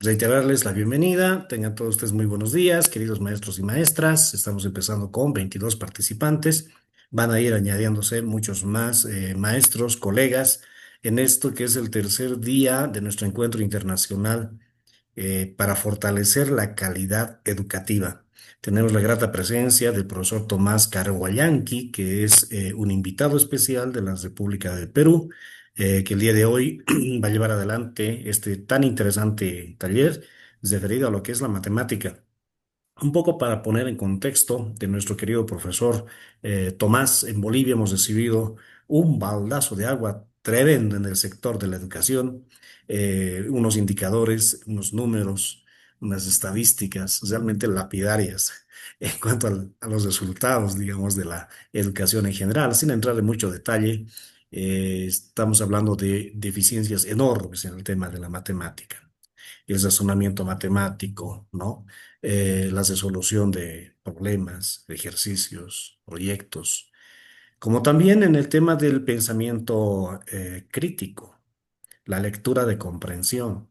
reiterarles la bienvenida. Tengan todos ustedes muy buenos días, queridos maestros y maestras. Estamos empezando con 22 participantes. Van a ir añadiéndose muchos más maestros, colegas, en esto que es el tercer día de nuestro encuentro internacional para fortalecer la calidad educativa. Tenemos la grata presencia del profesor Tomás Carhuallanqui, que es un invitado especial de la República del Perú, que el día de hoy va a llevar adelante este tan interesante taller referido a lo que es la matemática. Un poco para poner en contexto de nuestro querido profesor Tomás, en Bolivia hemos recibido un baldazo de agua tremendo en el sector de la educación, unos indicadores, unos números, unas estadísticas realmente lapidarias en cuanto a los resultados, digamos, de la educación en general. Sin entrar en mucho detalle, estamos hablando de deficiencias enormes en el tema de la matemática, el razonamiento matemático, ¿no? La resolución de problemas, de ejercicios, proyectos, como también en el tema del pensamiento crítico, la lectura de comprensión.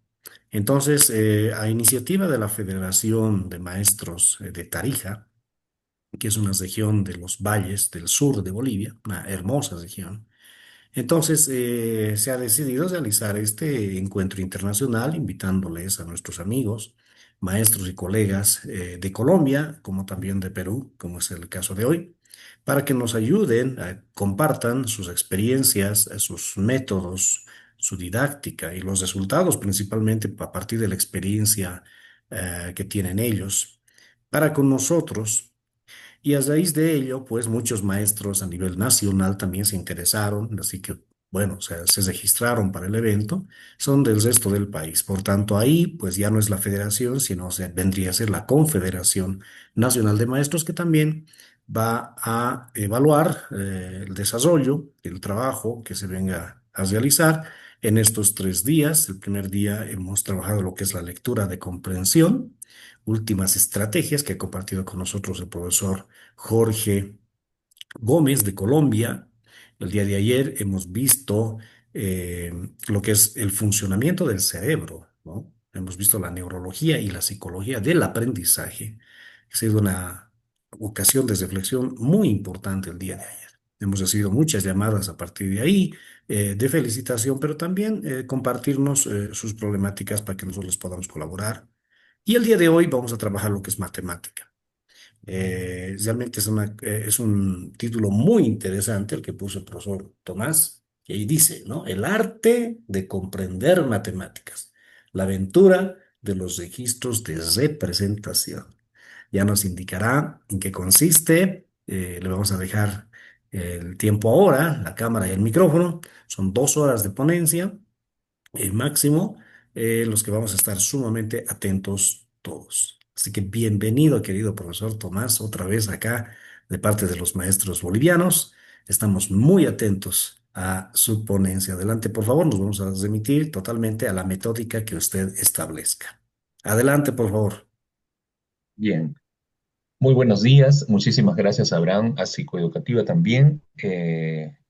Entonces, a iniciativa de la Federación de Maestros de Tarija, que es una región de los valles del sur de Bolivia, una hermosa región, entonces, se ha decidido realizar este encuentro internacional invitándoles a nuestros amigos, maestros y colegas de Colombia, como también de Perú, como es el caso de hoy, para que nos ayuden, compartan sus experiencias, sus métodos, su didáctica y los resultados, principalmente a partir de la experiencia que tienen ellos, para con nosotros. Y a raíz de ello, pues muchos maestros a nivel nacional también se interesaron, así que, bueno, o sea, se registraron para el evento, son del resto del país. Por tanto, ahí, pues ya no es la federación, sino vendría a ser la Confederación Nacional de Maestros, que también va a evaluar el desarrollo, el trabajo que se venga a realizar en estos 3 días. El primer día hemos trabajado lo que es la lectura de comprensión, últimas estrategias que ha compartido con nosotros el profesor Jorge Gómez de Colombia. El día de ayer hemos visto eh, lo que es el funcionamiento del cerebro, ¿no? Hemos visto la neurología y la psicología del aprendizaje. Ha sido una ocasión de reflexión muy importante el día de ayer. Hemos recibido muchas llamadas a partir de ahí, de felicitación, pero también compartirnos sus problemáticas para que nosotros les podamos colaborar. Y el día de hoy vamos a trabajar lo que es matemática. Realmente es un título muy interesante el que puso el profesor Tomás, que ahí dice, ¿no? El arte de comprender matemáticas, la aventura de los registros de representación. Ya nos indicará en qué consiste. Le vamos a dejar el tiempo ahora, la cámara y el micrófono. Son 2 horas de ponencia máximo, los que vamos a estar sumamente atentos todos. Así que bienvenido, querido profesor Tomás, otra vez acá de parte de los maestros bolivianos. Estamos muy atentos a su ponencia. Adelante, por favor, nos vamos a remitir totalmente a la metódica que usted establezca. Adelante, por favor. Bien, muy buenos días. Muchísimas gracias, Abraham, a Psicoeducativa también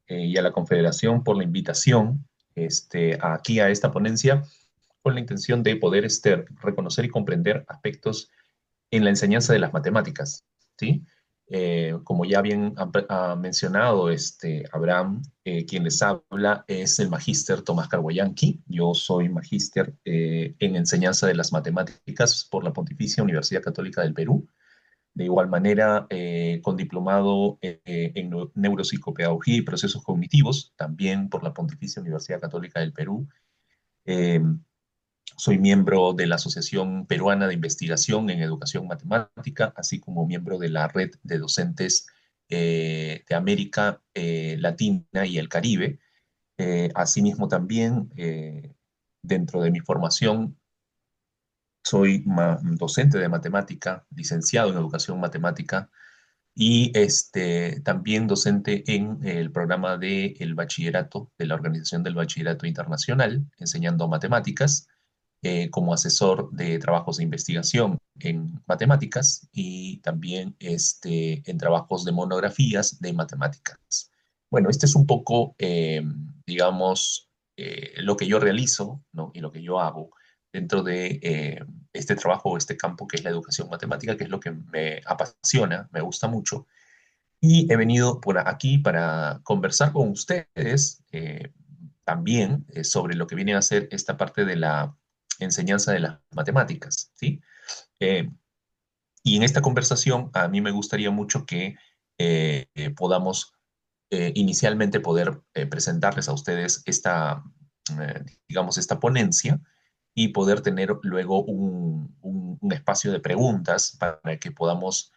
y a la Confederación por la invitación aquí a esta ponencia con la intención de poder reconocer y comprender aspectos en la enseñanza de las matemáticas, ¿sí? Como ya bien ha mencionado Abraham, quien les habla es el magíster Tomás Carhuallanqui. Yo soy magíster en enseñanza de las matemáticas por la Pontificia Universidad Católica del Perú. De igual manera, con diplomado en neuropsicopedagogía y procesos cognitivos, también por la Pontificia Universidad Católica del Perú. Eh, Soy miembro de la Asociación Peruana de Investigación en Educación Matemática, así como miembro de la Red de Docentes de América Latina y el Caribe. Asimismo, también dentro de mi formación soy docente de matemática, licenciado en educación matemática y también docente en el programa del bachillerato, de la Organización del Bachillerato Internacional, enseñando matemáticas, como asesor de trabajos de investigación en matemáticas y también en trabajos de monografías de matemáticas. Bueno, este es un poco, digamos, lo que yo realizo, ¿no? Y lo que yo hago dentro de este trabajo o este campo que es la educación matemática, que es lo que me apasiona, me gusta mucho. Y he venido por aquí para conversar con ustedes también sobre lo que viene a ser esta parte de la enseñanza de las matemáticas, ¿sí? Eh, y en esta conversación a mí me gustaría mucho que podamos inicialmente poder presentarles a ustedes esta, digamos, esta ponencia y poder tener luego un espacio de preguntas para que podamos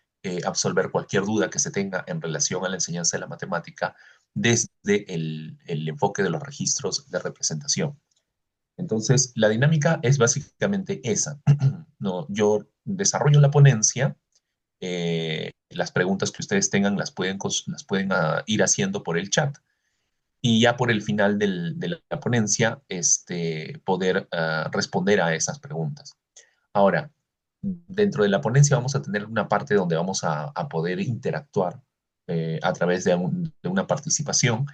absolver cualquier duda que se tenga en relación a la enseñanza de la matemática desde el enfoque de los registros de representación. Entonces, la dinámica es básicamente esa. No, yo desarrollo la ponencia, las preguntas que ustedes tengan las pueden ir haciendo por el chat y ya por el final de la ponencia poder responder a esas preguntas. Ahora, dentro de la ponencia vamos a tener una parte donde vamos a poder interactuar a través de una participación.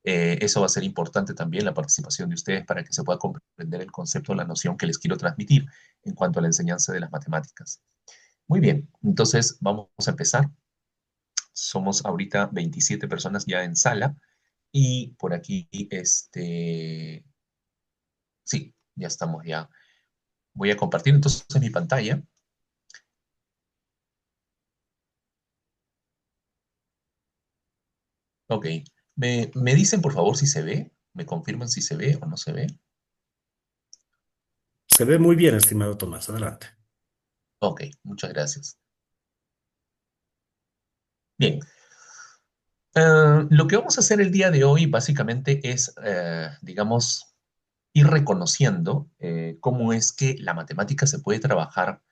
Eso va a ser importante también, la participación de ustedes, para que se pueda comprender el concepto, la noción que les quiero transmitir en cuanto a la enseñanza de las matemáticas. Muy bien, entonces vamos a empezar. Somos ahorita 27 personas ya en sala y por aquí, sí, ya estamos ya. Voy a compartir entonces mi pantalla. Ok, me dicen por favor si se ve, me confirman si se ve o no se ve. Se ve muy bien, estimado Tomás. Adelante. Ok, muchas gracias. Bien, lo que vamos a hacer el día de hoy básicamente es, digamos, ir reconociendo cómo es que la matemática se puede trabajar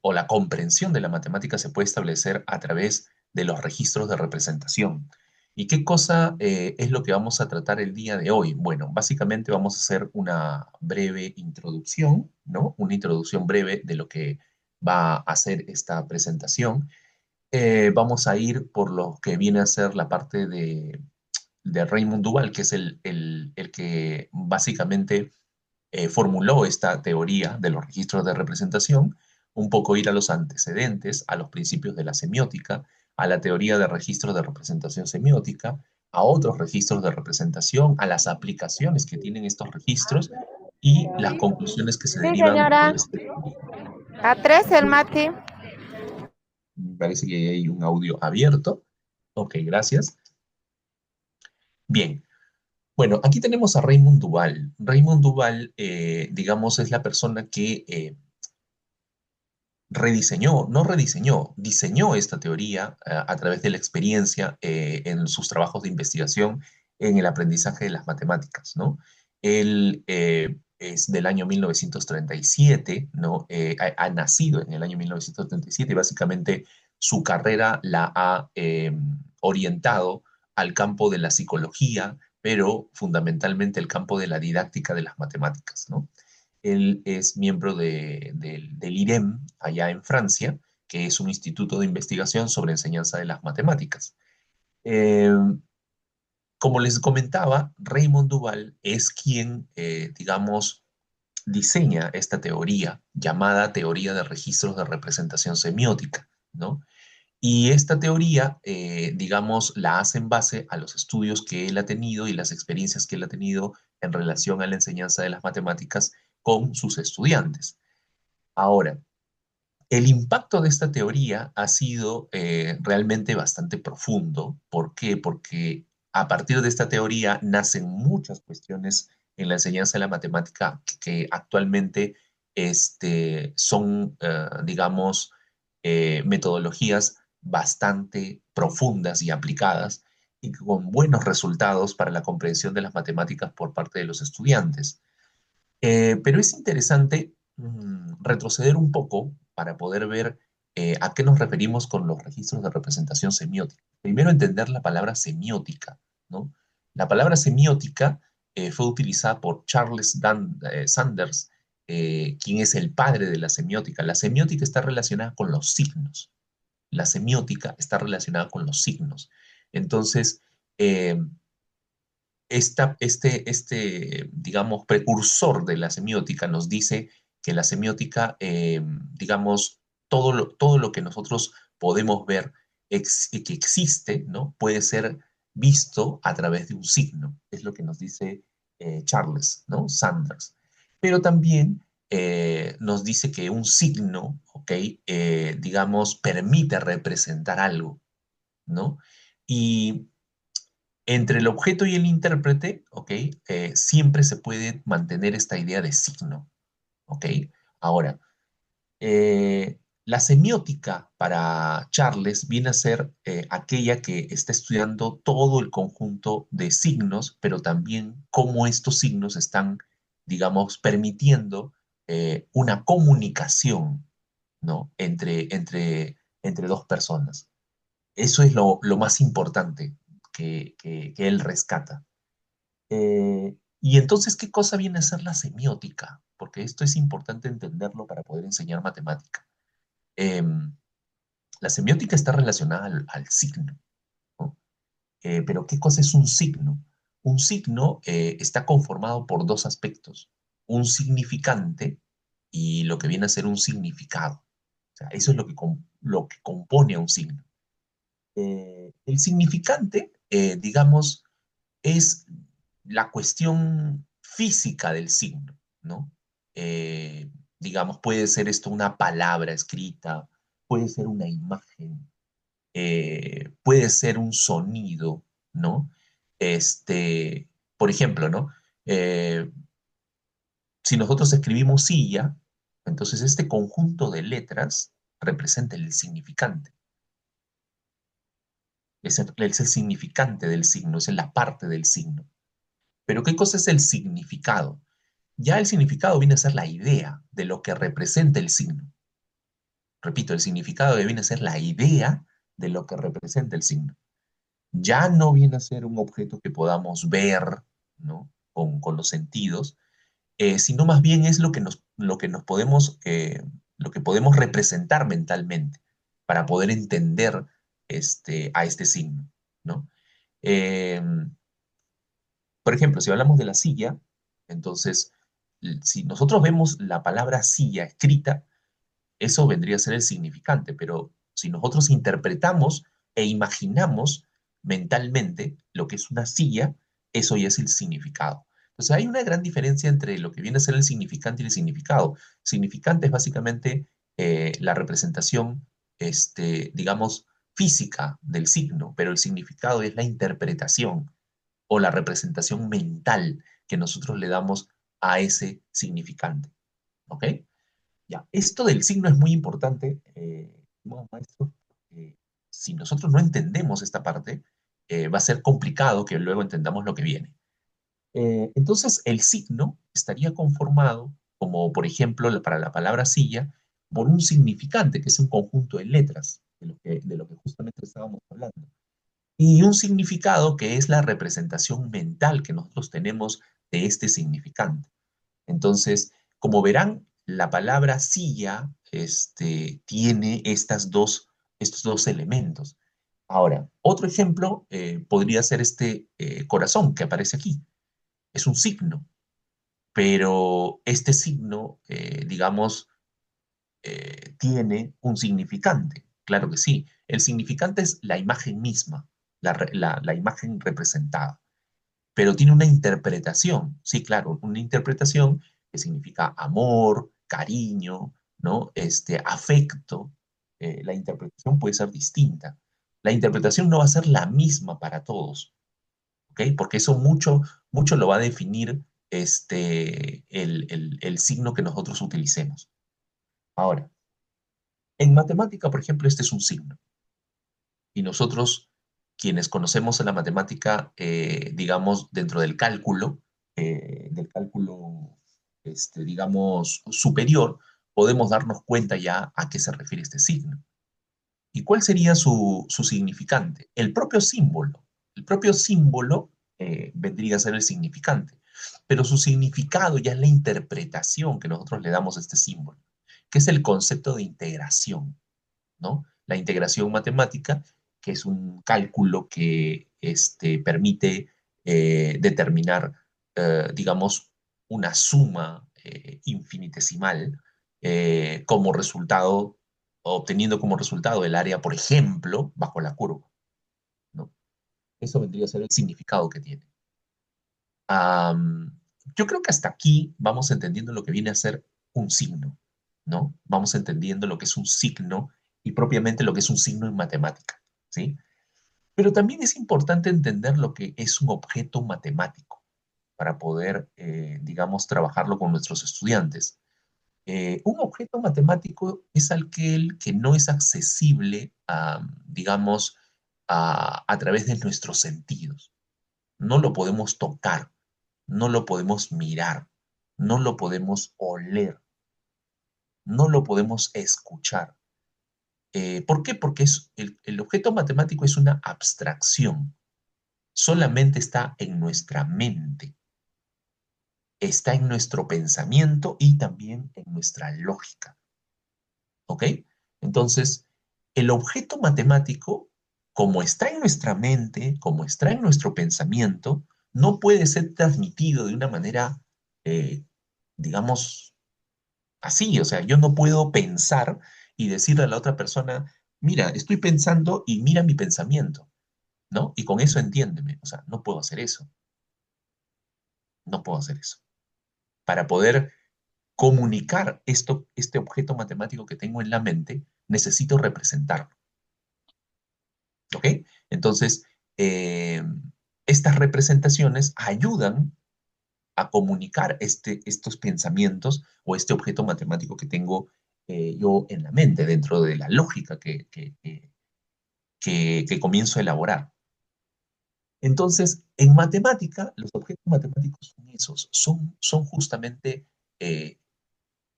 o la comprensión de la matemática se puede establecer a través de los registros de representación. ¿Y qué cosa es lo que vamos a tratar el día de hoy? Bueno, básicamente vamos a hacer una breve introducción, ¿no? Una introducción breve de lo que va a ser esta presentación. Vamos a ir por lo que viene a ser la parte de Raymond Duval, que es el que básicamente formuló esta teoría de los registros de representación, un poco ir a los antecedentes, a los principios de la semiótica, a la teoría de registros de representación semiótica, a otros registros de representación, a las aplicaciones que tienen estos registros y las conclusiones que se Sí, derivan de señora. esta teoría. A3 el Mati. Me parece que hay un audio abierto. Ok, gracias. Bien, bueno, aquí tenemos a Raymond Duval. Raymond Duval, digamos, es la persona que no rediseñó, diseñó esta teoría a través de la experiencia en sus trabajos de investigación en el aprendizaje de las matemáticas, ¿no? Él es del año 1937, ¿no? Ha nacido en el año 1937 y básicamente su carrera la ha orientado al campo de la psicología, pero fundamentalmente el campo de la didáctica de las matemáticas, ¿no? Él es miembro del IREM, allá en Francia, que es un instituto de investigación sobre enseñanza de las matemáticas. Eh, Como les comentaba, Raymond Duval es quien, digamos, diseña esta teoría llamada teoría de registros de representación semiótica, ¿no? Y esta teoría, digamos, la hace en base a los estudios que él ha tenido y las experiencias que él ha tenido en relación a la enseñanza de las matemáticas con sus estudiantes. Ahora, el impacto de esta teoría ha sido realmente bastante profundo. ¿Por qué? Porque a partir de esta teoría nacen muchas cuestiones en la enseñanza de la matemática que actualmente son, digamos, metodologías bastante profundas y aplicadas y con buenos resultados para la comprensión de las matemáticas por parte de los estudiantes. Pero es interesante retroceder un poco para poder ver a qué nos referimos con los registros de representación semiótica. Primero, entender la palabra semiótica, ¿no? La palabra semiótica fue utilizada por Sanders, quien es el padre de la semiótica. La semiótica está relacionada con los signos. La semiótica está relacionada con los signos. Entonces, eh, digamos, precursor de la semiótica nos dice que la semiótica, digamos, todo lo que nosotros podemos ver que existe, ¿no? Puede ser visto a través de un signo. Es lo que nos dice Charles, ¿no? Sanders. Pero también nos dice que un signo, ¿ok? Digamos, permite representar algo, ¿no? Y entre el objeto y el intérprete, ¿ok? Siempre se puede mantener esta idea de signo, ¿ok? Ahora, la semiótica para Charles viene a ser aquella que está estudiando todo el conjunto de signos, pero también cómo estos signos están, digamos, permitiendo una comunicación, ¿no? Entre dos personas. Eso es lo más importante que él rescata. Y entonces, ¿qué cosa viene a ser la semiótica? Porque esto es importante entenderlo para poder enseñar matemática. Em, la semiótica está relacionada al signo, ¿no? Pero ¿qué cosa es un signo? Un signo está conformado por dos aspectos, un significante y lo que viene a ser un significado. O sea, eso es lo que compone a un signo. El significante, digamos, es la cuestión física del signo, ¿no? Eh, digamos, puede ser esto una palabra escrita, puede ser una imagen, puede ser un sonido, ¿no? Por ejemplo, ¿no? Eh, si nosotros escribimos silla, entonces este conjunto de letras representa el significante. Es el significante del signo, es la parte del signo. Pero ¿qué cosa es el significado? Ya el significado viene a ser la idea de lo que representa el signo. Repito, el significado viene a ser la idea de lo que representa el signo. Ya no viene a ser un objeto que podamos ver, ¿no? Con los sentidos, sino más bien es lo que nos podemos, lo que podemos representar mentalmente para poder entender a este signo, ¿no? Eh, por ejemplo, si hablamos de la silla, entonces, si nosotros vemos la palabra silla escrita, eso vendría a ser el significante, pero si nosotros interpretamos e imaginamos mentalmente lo que es una silla, eso ya es el significado. Entonces hay una gran diferencia entre lo que viene a ser el significante y el significado. Significante es básicamente la representación, digamos, física del signo, pero el significado es la interpretación o la representación mental que nosotros le damos a ese significante. ¿Ok? Ya, esto del signo es muy importante, estimados maestros, porque si nosotros no entendemos esta parte, va a ser complicado que luego entendamos lo que viene. Entonces, el signo estaría conformado, como por ejemplo para la palabra silla, por un significante, que es un conjunto de letras, de lo que justamente estábamos hablando, y un significado que es la representación mental que nosotros tenemos de este significante. Entonces, como verán, la palabra silla, tiene estos dos elementos. Ahora, otro ejemplo podría ser este corazón que aparece aquí. Es un signo, pero este signo, digamos, tiene un significante. Claro que sí. El significante es la imagen misma, la imagen representada, pero tiene una interpretación, sí, claro, una interpretación que significa amor, cariño, ¿no? Afecto. La interpretación puede ser distinta. La interpretación no va a ser la misma para todos, ¿ok? Porque eso mucho lo va a definir el signo que nosotros utilicemos. Ahora, en matemática, por ejemplo, este es un signo. Y nosotros, quienes conocemos la matemática, digamos, dentro del cálculo, digamos, superior, podemos darnos cuenta ya a qué se refiere este signo. ¿Y cuál sería su significante? El propio símbolo. El propio símbolo vendría a ser el significante, pero su significado ya es la interpretación que nosotros le damos a este símbolo, que es el concepto de integración, ¿no? La integración matemática, que es un cálculo que permite determinar, digamos, una suma infinitesimal como resultado, obteniendo como resultado el área, por ejemplo, bajo la curva, ¿no? Eso vendría a ser el significado que tiene. Am, yo creo que hasta aquí vamos entendiendo lo que viene a ser un signo, ¿no? Vamos entendiendo lo que es un signo y propiamente lo que es un signo en matemática, ¿sí? Pero también es importante entender lo que es un objeto matemático para poder, digamos, trabajarlo con nuestros estudiantes. Un objeto matemático es aquel que no es accesible a, digamos, a través de nuestros sentidos. No lo podemos tocar, no lo podemos mirar, no lo podemos oler, no lo podemos escuchar. ¿Por qué? Porque el objeto matemático es una abstracción, solamente está en nuestra mente, está en nuestro pensamiento y también en nuestra lógica. ¿Ok? Entonces, el objeto matemático, como está en nuestra mente, como está en nuestro pensamiento, no puede ser transmitido de una manera, eh, digamos, así. O sea, yo no puedo pensar y decirle a la otra persona, mira, estoy pensando y mira mi pensamiento, ¿no? Y con eso entiéndeme. O sea, no puedo hacer eso. No puedo hacer eso. Para poder comunicar este objeto matemático que tengo en la mente, necesito representarlo. ¿Ok? Entonces, eh, estas representaciones ayudan a comunicar estos pensamientos o este objeto matemático que tengo yo en la mente, dentro de la lógica que comienzo a elaborar. Entonces, en matemática, los objetos matemáticos son esos, son justamente eh,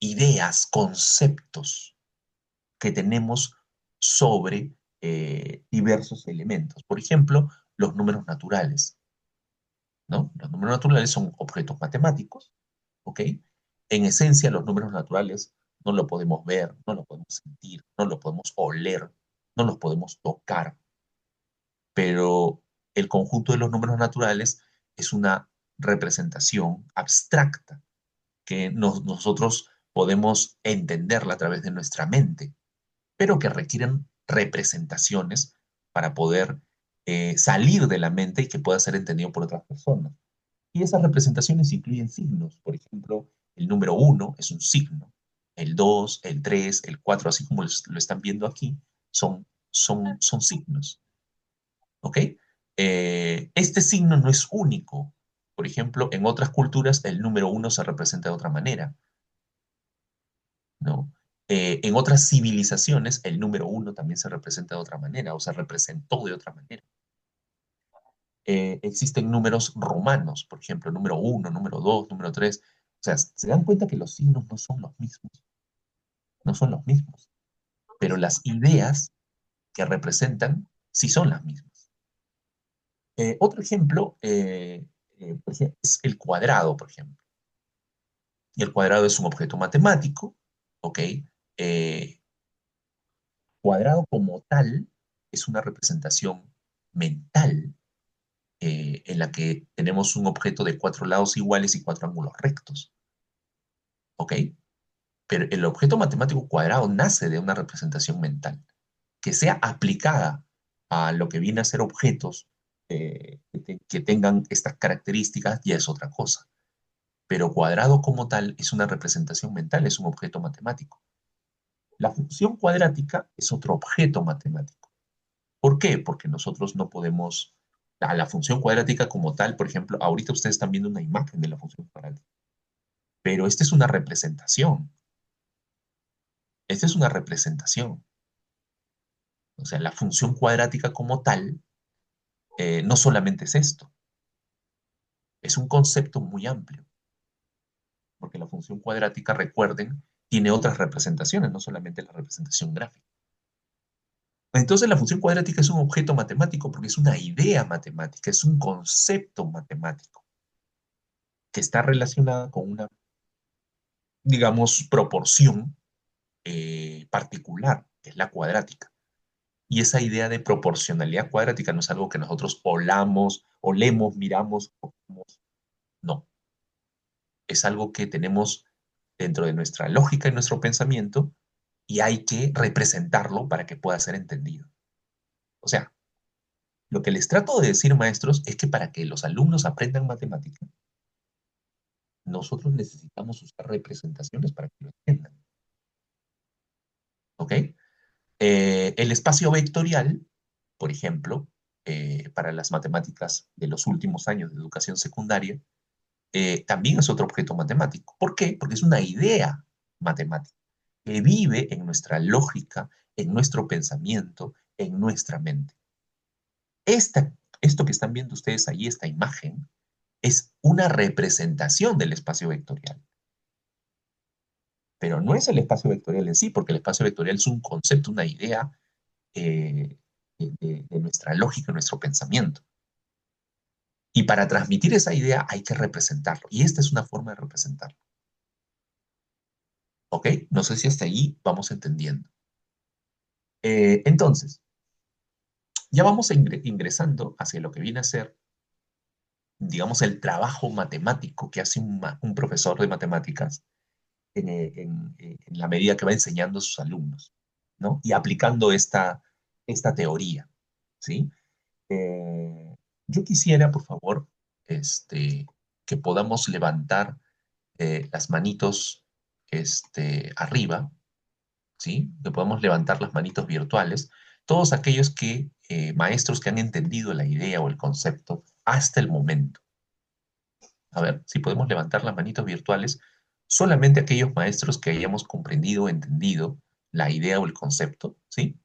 ideas, conceptos que tenemos sobre diversos elementos. Por ejemplo, los números naturales, ¿no? Los números naturales son objetos matemáticos, ¿ok? En esencia, los números naturales no lo podemos ver, no lo podemos sentir, no lo podemos oler, no los podemos tocar, pero el conjunto de los números naturales es una representación abstracta que nosotros podemos entenderla a través de nuestra mente, pero que requieren representaciones para poder salir de la mente y que pueda ser entendido por otras personas. Y esas representaciones incluyen signos. Por ejemplo, el número uno es un signo. El 2, el 3, el 4, así como lo están viendo aquí, son signos. ¿Ok? Este signo no es único. Por ejemplo, en otras culturas el número uno se representa de otra manera, ¿no? En otras civilizaciones el número uno también se representa de otra manera o se representó de otra manera. Existen números romanos, por ejemplo, número uno, número dos, número tres. O sea, se dan cuenta que los signos no son los mismos, no son los mismos, pero las ideas que representan sí son las mismas. Otro ejemplo por ejemplo, es el cuadrado, por ejemplo. Y el cuadrado es un objeto matemático, ¿ok? Eh, Cuadrado como tal es una representación mental en la que tenemos un objeto de cuatro lados iguales y cuatro ángulos rectos, ¿ok? Pero el objeto matemático cuadrado nace de una representación mental. Que sea aplicada a lo que viene a ser objetos que tengan estas características ya es otra cosa. Pero cuadrado como tal es una representación mental, es un objeto matemático. La función cuadrática es otro objeto matemático. ¿Por qué? Porque nosotros no podemos, a la función cuadrática como tal, por ejemplo, ahorita ustedes están viendo una imagen de la función cuadrática, pero esta es una representación. Esta es una representación. O sea, la función cuadrática como tal no solamente es esto, es un concepto muy amplio, porque la función cuadrática, recuerden, tiene otras representaciones, no solamente la representación gráfica. Entonces la función cuadrática es un objeto matemático porque es una idea matemática, es un concepto matemático que está relacionada con una, digamos, proporción particular, que es la cuadrática. Y esa idea de proporcionalidad cuadrática no es algo que nosotros olamos olemos, miramos, tocamos. No, es algo que tenemos dentro de nuestra lógica y nuestro pensamiento y hay que representarlo para que pueda ser entendido. O sea, lo que les trato de decir, maestros, es que para que los alumnos aprendan matemática, nosotros necesitamos usar representaciones para que lo entiendan. ¿Ok? El espacio vectorial, por ejemplo, para las matemáticas de los últimos años de educación secundaria, también es otro objeto matemático. ¿Por qué? Porque es una idea matemática que vive en nuestra lógica, en nuestro pensamiento, en nuestra mente. Esto que están viendo ustedes ahí, esta imagen, es una representación del espacio vectorial. Pero no es el espacio vectorial en sí, porque el espacio vectorial es un concepto, una idea eh, de nuestra lógica, nuestro pensamiento. Y para transmitir esa idea hay que representarlo. Y esta es una forma de representarlo. ¿Ok? No sé si hasta ahí vamos entendiendo. Entonces, ya vamos ingresando hacia lo que viene a ser, digamos, el trabajo matemático que hace un profesor de matemáticas en la medida que va enseñando a sus alumnos, ¿no? Y aplicando esta teoría, ¿sí? Yo quisiera, por favor, que podamos levantar las manitos arriba, ¿sí? Que podamos levantar las manitos virtuales, todos aquellos maestros que han entendido la idea o el concepto hasta el momento. A ver, si podemos levantar las manitos virtuales, solamente aquellos maestros que hayamos comprendido o entendido la idea o el concepto, ¿sí?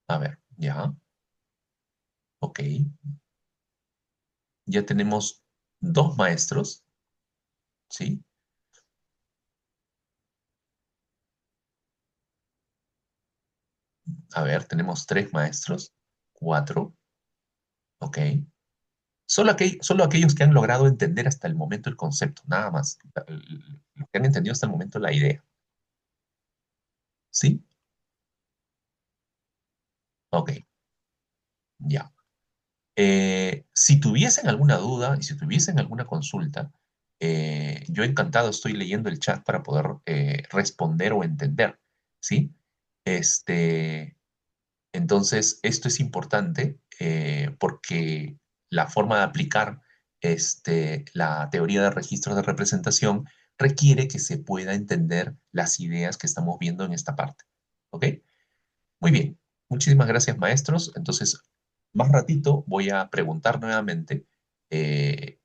A ver, ya, ok. Ya tenemos dos maestros, ¿sí? A ver, tenemos tres maestros, cuatro, ok. Solo aquellos que han logrado entender hasta el momento el concepto, nada más. Los que han entendido hasta el momento la idea, ¿sí? Ok, ya. Si tuviesen alguna duda y si tuviesen alguna consulta, yo encantado estoy leyendo el chat para poder responder o entender, ¿sí? Este, entonces, esto es importante porque la forma de aplicar la teoría de registros de representación requiere que se pueda entender las ideas que estamos viendo en esta parte. ¿Ok? Muy bien. Muchísimas gracias, maestros. Entonces, más ratito voy a preguntar nuevamente de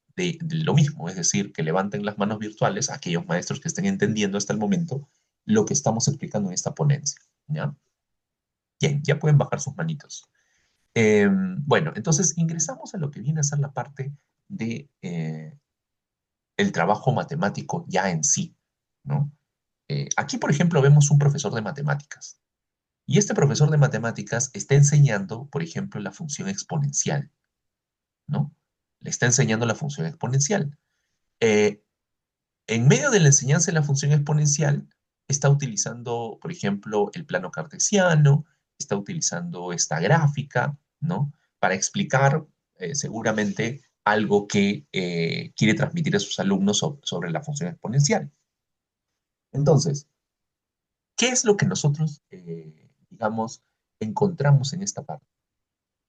lo mismo, es decir, que levanten las manos virtuales a aquellos maestros que estén entendiendo hasta el momento lo que estamos explicando en esta ponencia. ¿Ya? Bien, ya pueden bajar sus manitos. Bueno, entonces ingresamos a lo que viene a ser la parte de el trabajo matemático ya en sí, ¿no? Aquí, por ejemplo, vemos un profesor de matemáticas. Y este profesor de matemáticas está enseñando, por ejemplo, la función exponencial, ¿no? Le está enseñando la función exponencial. Eh, en medio de la enseñanza de la función exponencial, está utilizando, por ejemplo, el plano cartesiano, está utilizando esta gráfica, ¿no? Para explicar seguramente algo que quiere transmitir a sus alumnos sobre la función exponencial. Entonces, ¿qué es lo que nosotros, digamos, encontramos en esta parte?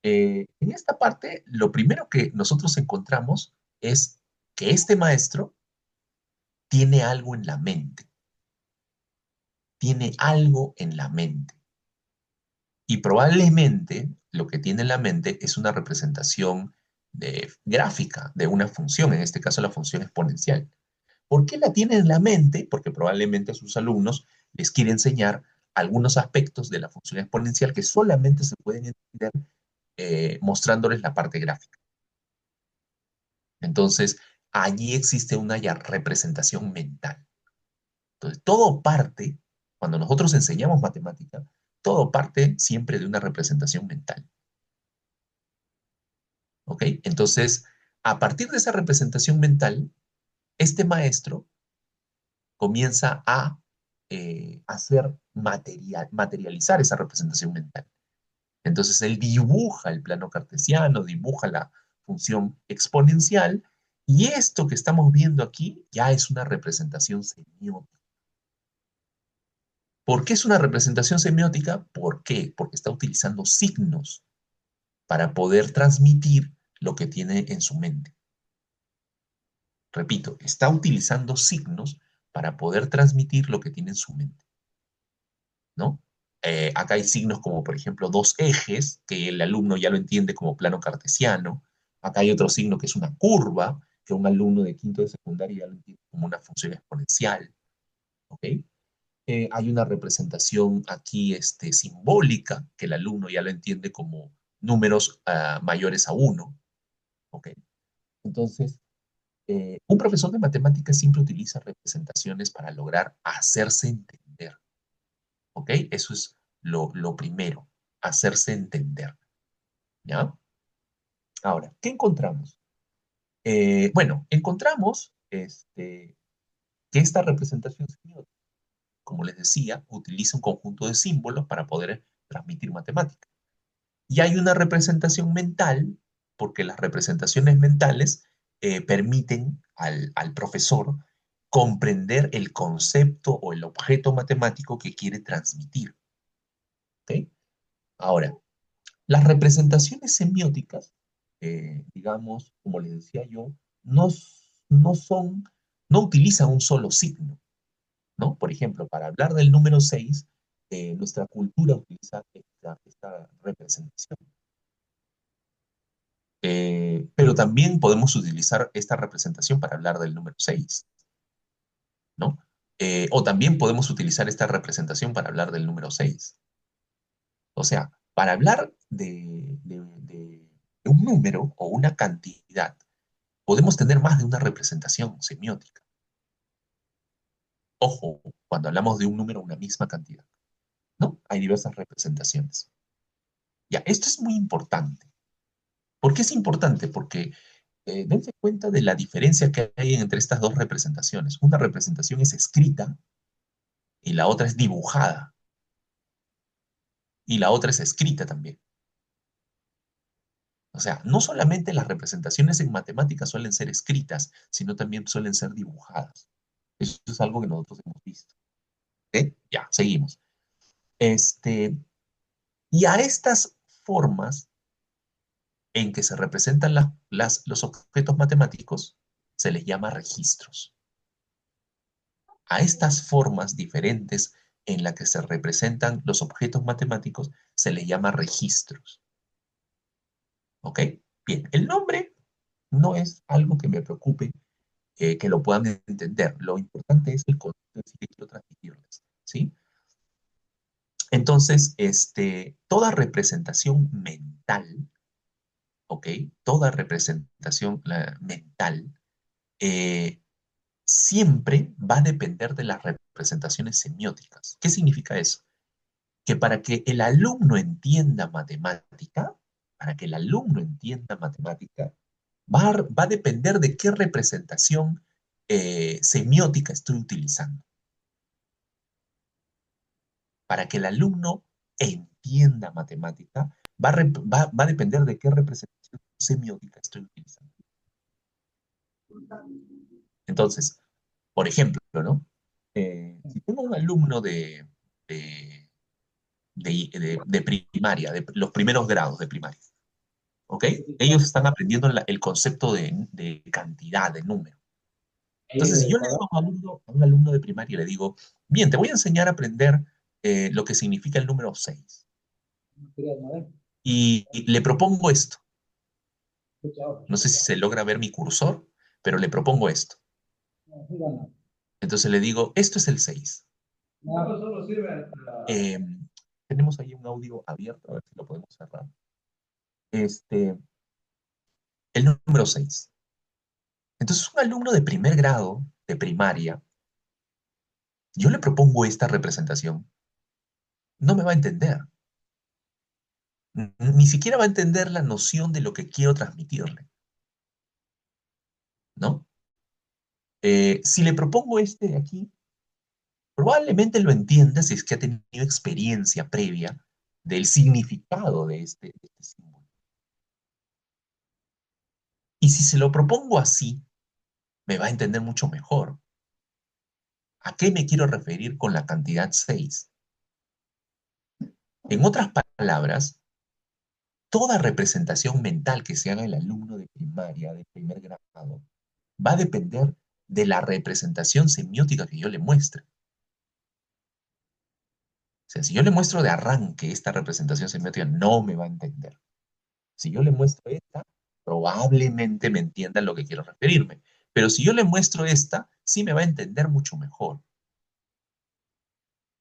En esta parte, lo primero que nosotros encontramos es que este maestro tiene algo en la mente, tiene algo en la mente. Y probablemente lo que tiene en la mente es una representación gráfica de una función, en este caso la función exponencial. ¿Por qué la tiene en la mente? Porque probablemente a sus alumnos les quiere enseñar algunos aspectos de la función exponencial que solamente se pueden entender mostrándoles la parte gráfica. Entonces, allí existe una ya representación mental. Entonces, todo parte, cuando nosotros enseñamos matemática, todo parte siempre de una representación mental. ¿Ok? Entonces, a partir de esa representación mental, este maestro comienza a materializar esa representación mental. Entonces él dibuja el plano cartesiano, dibuja la función exponencial, y esto que estamos viendo aquí ya es una representación semiótica. ¿Por qué es una representación semiótica? ¿Por qué? Porque está utilizando signos para poder transmitir lo que tiene en su mente. Repito, está utilizando signos para poder transmitir lo que tiene en su mente, ¿no? Acá hay signos como, por ejemplo, dos ejes, que el alumno ya lo entiende como plano cartesiano. Acá hay otro signo que es una curva, que un alumno de quinto de secundaria ya lo entiende como una función exponencial, ¿ok? Hay una representación aquí simbólica, que el alumno ya lo entiende como números mayores a uno, ¿ok? Entonces, un profesor de matemáticas siempre utiliza representaciones para lograr hacerse entender, ¿ok? Eso es lo primero, hacerse entender, ¿ya? Ahora, ¿qué encontramos? Bueno, encontramos que esta representación semiótica, como les decía, utiliza un conjunto de símbolos para poder transmitir matemática. Y hay una representación mental, porque las representaciones mentales permiten al profesor comprender el concepto o el objeto matemático que quiere transmitir, ¿ok? Ahora, las representaciones semióticas, digamos, como les decía yo, no, no son, no utilizan un solo signo, ¿no? Por ejemplo, para hablar del número 6, nuestra cultura utiliza esta representación. Pero también podemos utilizar esta representación para hablar del número 6, ¿no? O también podemos utilizar esta representación para hablar del número 6. O sea, para hablar de un número o una cantidad, podemos tener más de una representación semiótica. Ojo, cuando hablamos de un número, una misma cantidad, ¿no? Hay diversas representaciones. Ya, esto es muy importante. ¿Por qué es importante? Porque dense cuenta de la diferencia que hay entre estas dos representaciones. Una representación es escrita y la otra es dibujada. Y la otra es escrita también. O sea, no solamente las representaciones en matemáticas suelen ser escritas, sino también suelen ser dibujadas. Eso es algo que nosotros hemos visto. Ya, seguimos. Este, y a estas formas en que se representan los objetos matemáticos se les llama registros. A estas formas diferentes en las que se representan los objetos matemáticos se les llama registros. ¿Ok? Bien, el nombre no es algo que me preocupe que lo puedan entender. Lo importante es el concepto en sí que quiero transmitirles. ¿Sí? Entonces, toda representación mental, ¿ok? Toda representación mental eh, siempre va a depender de las representaciones semióticas. ¿Qué significa eso? Que para que el alumno entienda matemática, para que el alumno entienda matemática, va a depender de qué representación semiótica estoy utilizando. Para que el alumno entienda matemática, va a depender de qué representación semiótica estoy utilizando. Entonces, por ejemplo, ¿no? Si tengo un alumno de, de primaria, de los primeros grados de primaria, ¿ok? Ellos están aprendiendo el concepto de cantidad, de número. Entonces, si yo le digo a un alumno de primaria, le digo, bien, te voy a enseñar a aprender lo que significa el número 6. Y le propongo esto. No sé si se logra ver mi cursor, pero le propongo esto. Entonces le digo, esto es el 6. Eh, tenemos ahí un audio abierto, a ver si lo podemos cerrar. El número 6. Entonces, un alumno de primer grado, de primaria, yo le propongo esta representación, no me va a entender. Ni siquiera va a entender la noción de lo que quiero transmitirle, ¿no? Si le propongo este de aquí, probablemente lo entienda si es que ha tenido experiencia previa del significado de este símbolo. Y si se lo propongo así, me va a entender mucho mejor. ¿A qué me quiero referir con la cantidad 6? En otras palabras, toda representación mental que se haga el alumno de primaria, de primer grado, va a depender de la representación semiótica que yo le muestre. O sea, si yo le muestro de arranque esta representación semiótica, no me va a entender. Si yo le muestro esta, probablemente me entienda a lo que quiero referirme. Pero si yo le muestro esta, sí me va a entender mucho mejor.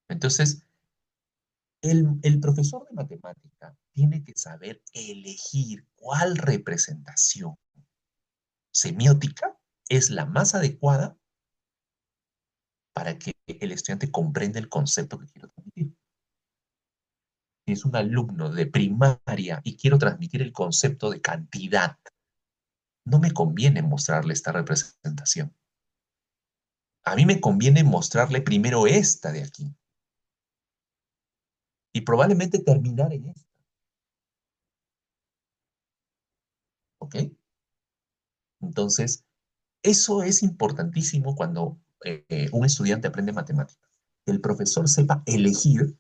Entonces, el profesor de matemática tiene que saber elegir cuál representación semiótica es la más adecuada para que el estudiante comprenda el concepto que quiero transmitir. Si es un alumno de primaria y quiero transmitir el concepto de cantidad, no me conviene mostrarle esta representación. A mí me conviene mostrarle primero esta de aquí y probablemente terminar en esta. ¿Ok? Entonces, eso es importantísimo cuando un estudiante aprende matemáticas. Que el profesor sepa elegir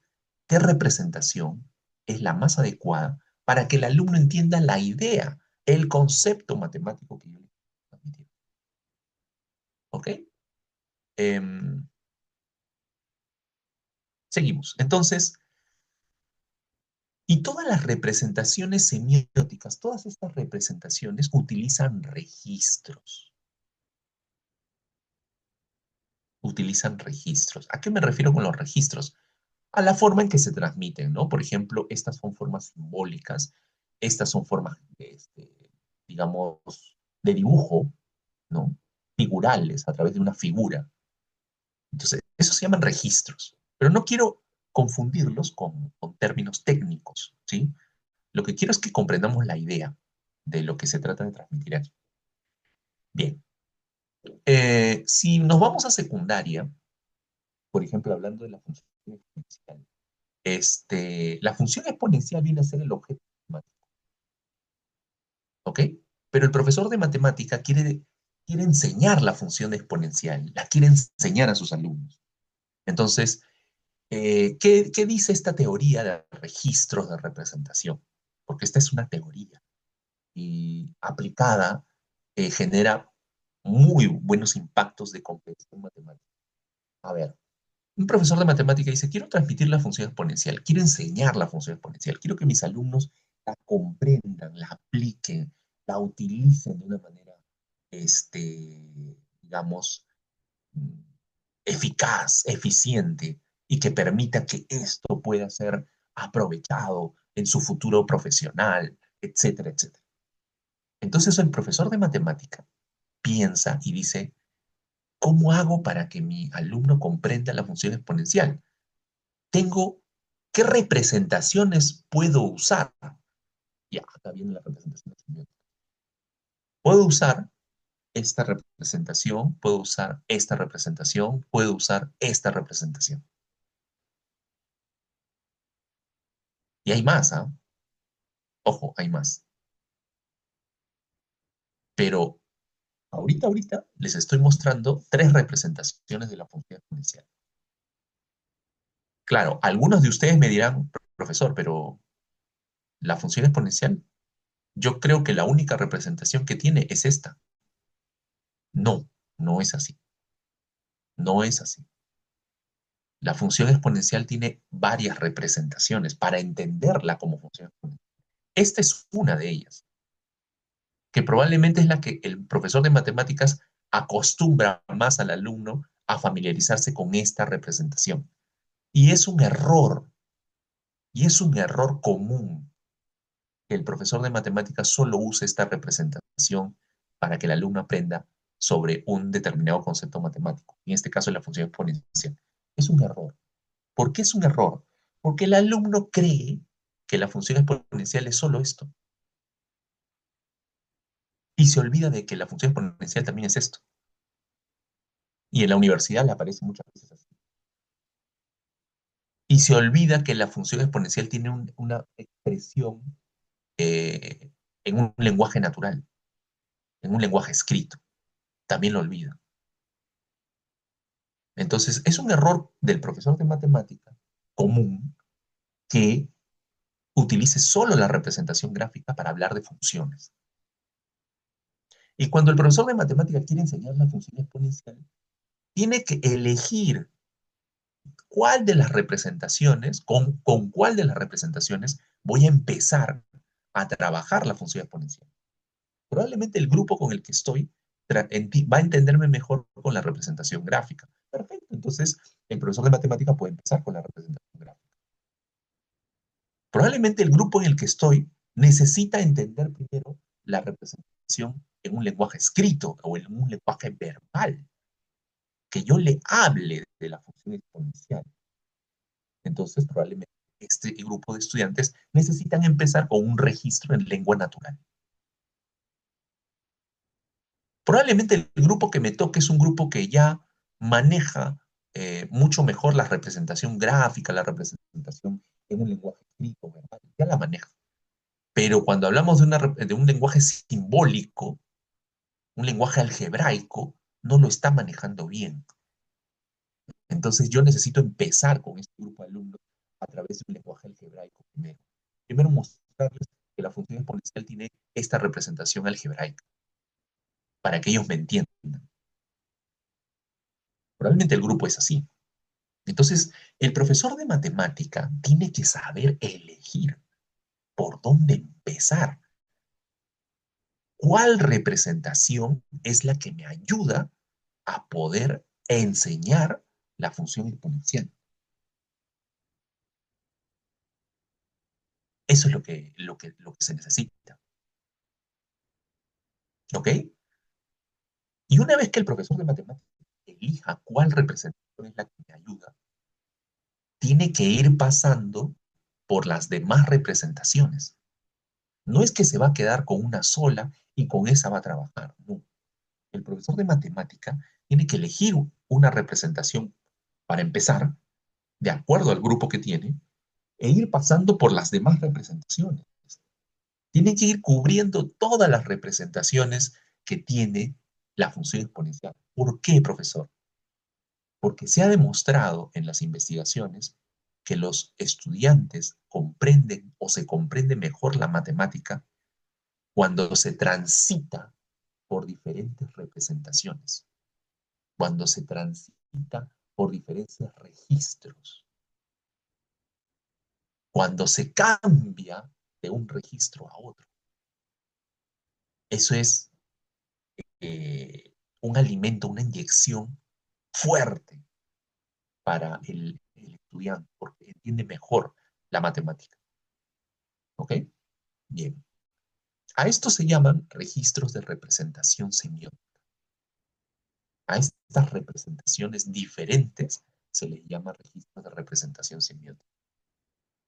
qué representación es la más adecuada para que el alumno entienda la idea, el concepto matemático que yo le quiero transmitir. ¿Ok? Em, seguimos. Entonces, y todas las representaciones semióticas, todas estas representaciones utilizan registros. Utilizan registros. ¿A qué me refiero con los registros? A la forma en que se transmiten, ¿no? Por ejemplo, estas son formas simbólicas, estas son formas, digamos, de dibujo, ¿no? Figurales, a través de una figura. Entonces, eso se llaman registros. Pero no quiero confundirlos con términos técnicos, ¿sí? Lo que quiero es que comprendamos la idea de lo que se trata de transmitir aquí. Bien, si nos vamos a secundaria, por ejemplo, hablando de la función exponencial, la función exponencial viene a ser el objeto matemático, ¿ok? Pero el profesor de matemática quiere enseñar la función exponencial, la quiere enseñar a sus alumnos. Entonces, ¿qué dice esta teoría de registros de representación? Porque esta es una teoría y aplicada genera muy buenos impactos de comprensión matemática. A ver, un profesor de matemática dice, quiero transmitir la función exponencial, quiero enseñar la función exponencial, quiero que mis alumnos la comprendan, la apliquen, la utilicen de una manera, digamos, mm, eficaz, eficiente, y que permita que esto pueda ser aprovechado en su futuro profesional, etcétera, etcétera. Entonces el profesor de matemática piensa y dice, ¿cómo hago para que mi alumno comprenda la función exponencial? Tengo, ¿qué representaciones puedo usar? Ya, acá viene la representación semiótica. Puedo usar esta representación, puedo usar esta representación, puedo usar esta representación. Y hay más, ¿ah? Ojo, hay más. Pero ahorita les estoy mostrando tres representaciones de la función exponencial. Claro, algunos de ustedes me dirán, profesor, pero la función exponencial, yo creo que la única representación que tiene es esta. No, no es así. No es así. La función exponencial tiene varias representaciones para entenderla como función exponencial. Esta es una de ellas, que probablemente es la que el profesor de matemáticas acostumbra más al alumno a familiarizarse con esta representación. Y es un error, y es un error común que el profesor de matemáticas solo use esta representación para que el alumno aprenda sobre un determinado concepto matemático, en este caso la función exponencial. Es un error. ¿Por qué es un error? Porque el alumno cree que la función exponencial es solo esto y se olvida de que la función exponencial también es esto. Y en la universidad le aparece muchas veces así. y se olvida que la función exponencial tiene una expresión eh, en un lenguaje natural, en un lenguaje escrito. También lo olvida. Entonces, es un error del profesor de matemática común que utilice solo la representación gráfica para hablar de funciones. Y cuando el profesor de matemática quiere enseñar la función exponencial, tiene que elegir cuál de las representaciones, con cuál de las representaciones voy a empezar a trabajar la función exponencial. Probablemente el grupo con el que estoy va a entenderme mejor con la representación gráfica. Perfecto, entonces el profesor de matemática puede empezar con la representación gráfica. Probablemente el grupo en el que estoy necesita entender primero la representación en un lenguaje escrito o en un lenguaje verbal, que yo le hable de la función exponencial. Entonces, probablemente este grupo de estudiantes necesitan empezar con un registro en lengua natural. Probablemente el grupo que me toque es un grupo que ya maneja mucho mejor la representación gráfica, la representación en un lenguaje escrito, verbal, ya la maneja. Pero cuando hablamos de un lenguaje simbólico, un lenguaje algebraico, no lo está manejando bien. Entonces yo necesito empezar con este grupo de alumnos a través de un lenguaje algebraico primero. Primero mostrarles que la función exponencial tiene esta representación algebraica, para que ellos me entiendan. Probablemente el grupo es así. Entonces, el profesor de matemática tiene que saber elegir por dónde empezar. ¿Cuál representación es la que me ayuda a poder enseñar la función exponencial? Eso es lo que se necesita. ¿Ok? Y una vez que el profesor de matemáticas elija cuál representación es la que me ayuda, tiene que ir pasando por las demás representaciones. No es que se va a quedar con una sola y con esa va a trabajar. No. El profesor de matemática tiene que elegir una representación para empezar, de acuerdo al grupo que tiene, e ir pasando por las demás representaciones. Tiene que ir cubriendo todas las representaciones que tiene la función exponencial. ¿Por qué, profesor? Porque se ha demostrado en las investigaciones que los estudiantes comprenden o se comprende mejor la matemática cuando se transita por diferentes representaciones, cuando se transita por diferentes registros, cuando se cambia de un registro a otro. Eso es un alimento, una inyección fuerte para el estudiante, porque entiende mejor la matemática. ¿Ok? Bien. A esto se llaman registros de representación semiótica. A estas representaciones diferentes se les llama registros de representación semiótica.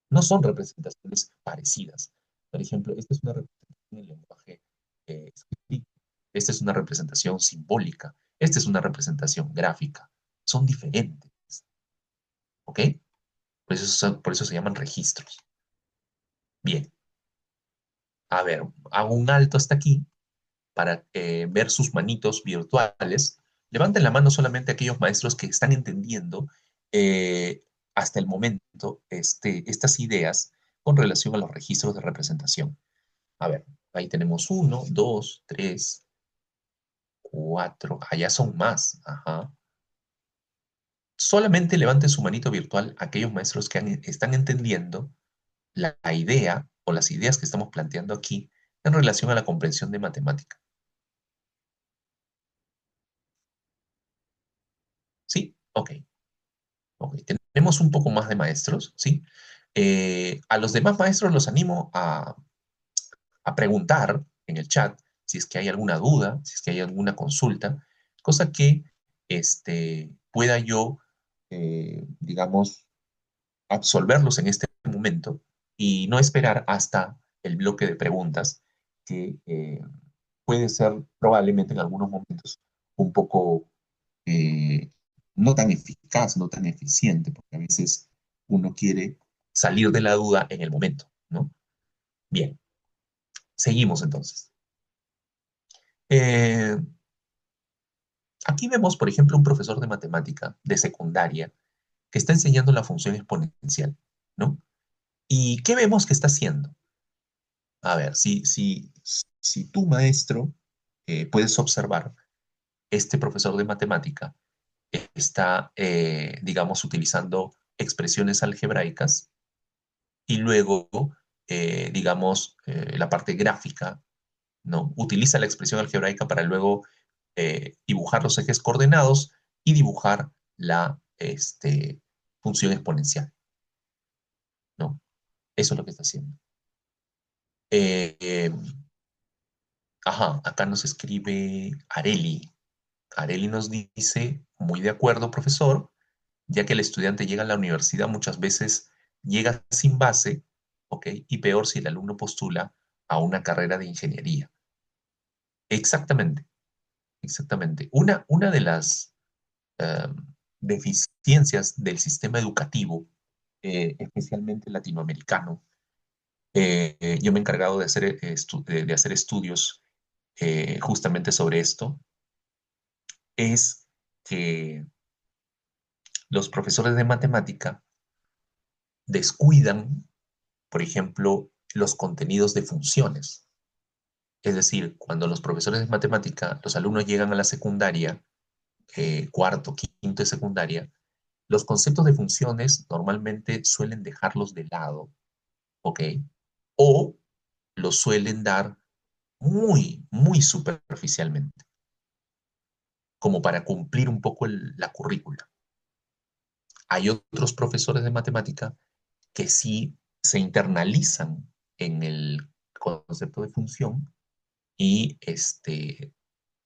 No son representaciones parecidas. Por ejemplo, esta es una representación en lenguaje escrito. Esta es una representación simbólica. Esta es una representación gráfica. Son diferentes. ¿Ok? Por eso se llaman registros. Bien. A ver, hago un alto hasta aquí para ver sus manitos virtuales. Levanten la mano solamente aquellos maestros que están entendiendo eh, hasta el momento estas ideas con relación a los registros de representación. A ver, ahí tenemos uno, dos, tres, cuatro. Allá son más. Ajá. Solamente levanten su manito virtual aquellos maestros que están entendiendo la idea o las ideas que estamos planteando aquí en relación a la comprensión de matemática. ¿Sí? Ok. Ok, tenemos un poco más de maestros, ¿sí? A los demás maestros los animo a preguntar en el chat si es que hay alguna duda, si es que hay alguna consulta, cosa que pueda yo, digamos, absolverlos en este momento y no esperar hasta el bloque de preguntas que puede ser probablemente en algunos momentos un poco eh, no tan eficaz, no tan eficiente, porque a veces uno quiere salir de la duda en el momento, ¿no? Bien, seguimos entonces. Eh, Aquí vemos, por ejemplo, un profesor de matemática de secundaria que está enseñando la función exponencial, ¿no? ¿Y qué vemos que está haciendo? A ver, si tu maestro puedes observar, este profesor de matemática está, digamos, utilizando expresiones algebraicas y luego, digamos, la parte gráfica, ¿no? Utiliza la expresión algebraica para luego dibujar los ejes coordenados y dibujar la función exponencial, ¿no? Eso es lo que está haciendo. Eh, eh, ajá, acá nos escribe Areli. Areli nos dice, muy de acuerdo, profesor, ya que el estudiante llega a la universidad muchas veces llega sin base, ¿ok? Y peor si el alumno postula a una carrera de ingeniería. Exactamente, exactamente. Una de las eh, deficiencias del sistema educativo, especialmente latinoamericano, yo me he encargado de hacer, de hacer estudios justamente sobre esto, es que los profesores de matemática descuidan, por ejemplo, los contenidos de funciones. Es decir, cuando los profesores de matemática, los alumnos llegan a la secundaria, cuarto, quinto de secundaria, los conceptos de funciones normalmente suelen dejarlos de lado, ¿ok? O los suelen dar muy, muy superficialmente, como para cumplir un poco la currícula. Hay otros profesores de matemática que sí se internalizan en el concepto de función y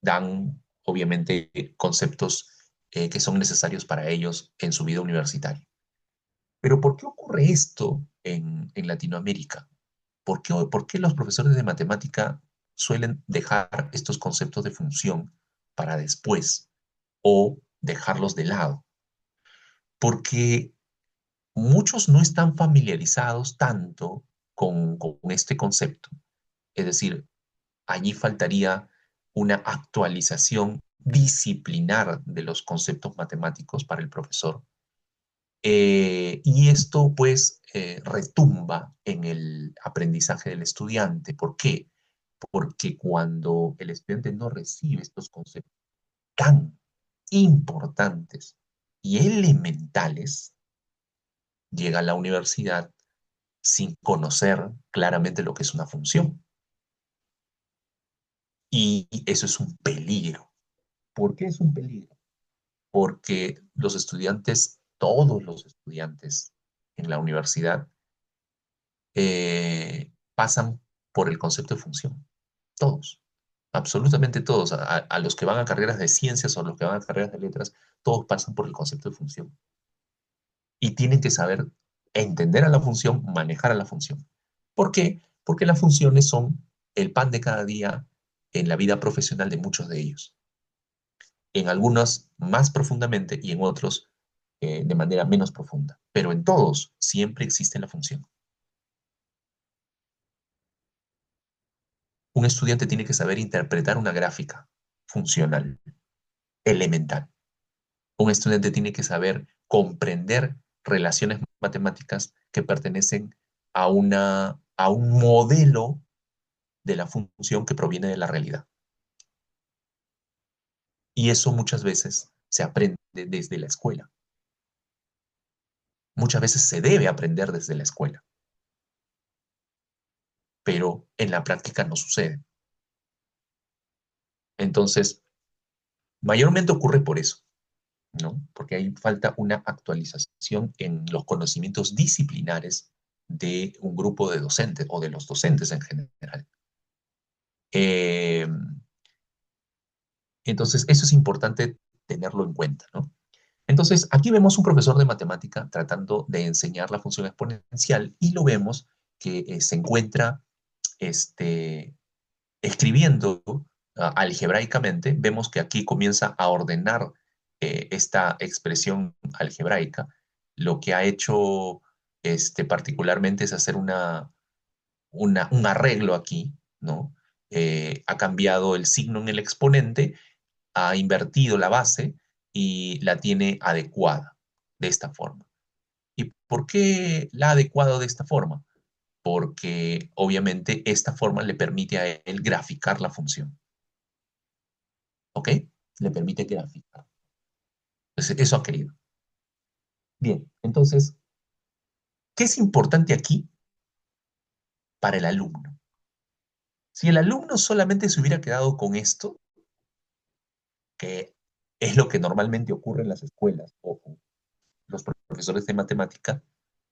dan, obviamente, conceptos que son necesarios para ellos en su vida universitaria. Pero ¿por qué ocurre esto en Latinoamérica? Por qué los profesores de matemática suelen dejar estos conceptos de función para después o dejarlos de lado? Porque muchos no están familiarizados tanto con este concepto. Es decir, allí faltaría una actualización disciplinar de los conceptos matemáticos para el profesor. Y esto pues retumba en el aprendizaje del estudiante. ¿Por qué? Porque cuando el estudiante no recibe estos conceptos tan importantes y elementales, llega a la universidad sin conocer claramente lo que es una función. Y eso es un peligro. ¿Por qué es un peligro? Porque los estudiantes, todos los estudiantes en la universidad, pasan por el concepto de función. Todos, absolutamente todos. A los que van a carreras de ciencias o a los que van a carreras de letras, todos pasan por el concepto de función. Y tienen que saber entender a la función, manejar a la función. ¿Por qué? Porque las funciones son el pan de cada día en la vida profesional de muchos de ellos. En algunos más profundamente y en otros de manera menos profunda. Pero en todos siempre existe la función. Un estudiante tiene que saber interpretar una gráfica funcional, elemental. Un estudiante tiene que saber comprender relaciones matemáticas que pertenecen a un modelo de la función que proviene de la realidad. Y eso muchas veces se aprende desde la escuela. Muchas veces se debe aprender desde la escuela, pero en la práctica no sucede. Entonces, mayormente ocurre por eso, ¿no? Porque ahí falta una actualización en los conocimientos disciplinares de un grupo de docentes o de los docentes en general. Eh, entonces, eso es importante tenerlo en cuenta, ¿no? Entonces, aquí vemos un profesor de matemática tratando de enseñar la función exponencial y lo vemos que se encuentra este, escribiendo algebraicamente. Vemos que aquí comienza a ordenar esta expresión algebraica, lo que ha hecho particularmente es hacer un arreglo aquí, ¿no? Ha cambiado el signo en el exponente, ha invertido la base y la tiene adecuada de esta forma. ¿Y por qué la ha adecuado de esta forma? Porque obviamente esta forma le permite a él graficar la función, ¿ok? Le permite graficar. Entonces, eso ha querido. Bien, entonces, ¿qué es importante aquí para el alumno? Si el alumno solamente se hubiera quedado con esto, que es lo que normalmente ocurre en las escuelas, ojo, los profesores de matemática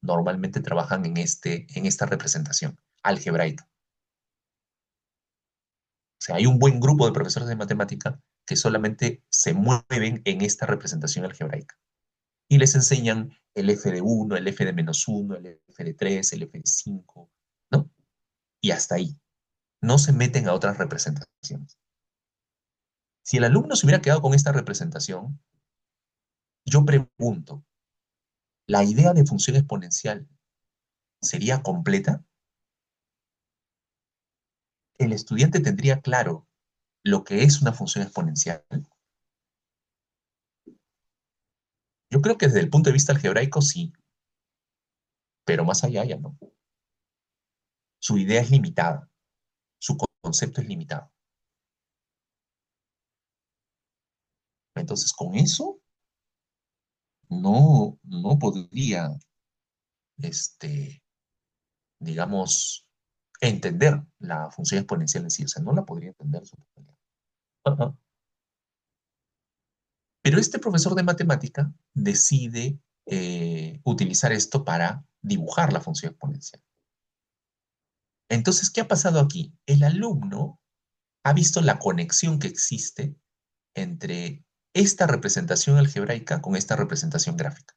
normalmente trabajan en esta representación algebraica. O sea, hay un buen grupo de profesores de matemática que solamente se mueven en esta representación algebraica. Y les enseñan el f de 1, el f de menos 1, el f de 3, el f de 5, ¿no? Y hasta ahí. No se meten a otras representaciones. Si el alumno se hubiera quedado con esta representación, yo pregunto, ¿la idea de función exponencial sería completa? ¿El estudiante tendría claro lo que es una función exponencial? Yo creo que desde el punto de vista algebraico sí, pero más allá ya no. Su idea es limitada, su concepto es limitado. Entonces, con eso no podría, este, digamos, entender la función exponencial en sí, o sea, no la podría entender en su totalidad. Ajá. Pero este profesor de matemática decide utilizar esto para dibujar la función exponencial. Entonces, ¿qué ha pasado aquí? El alumno ha visto la conexión que existe entre esta representación algebraica con esta representación gráfica.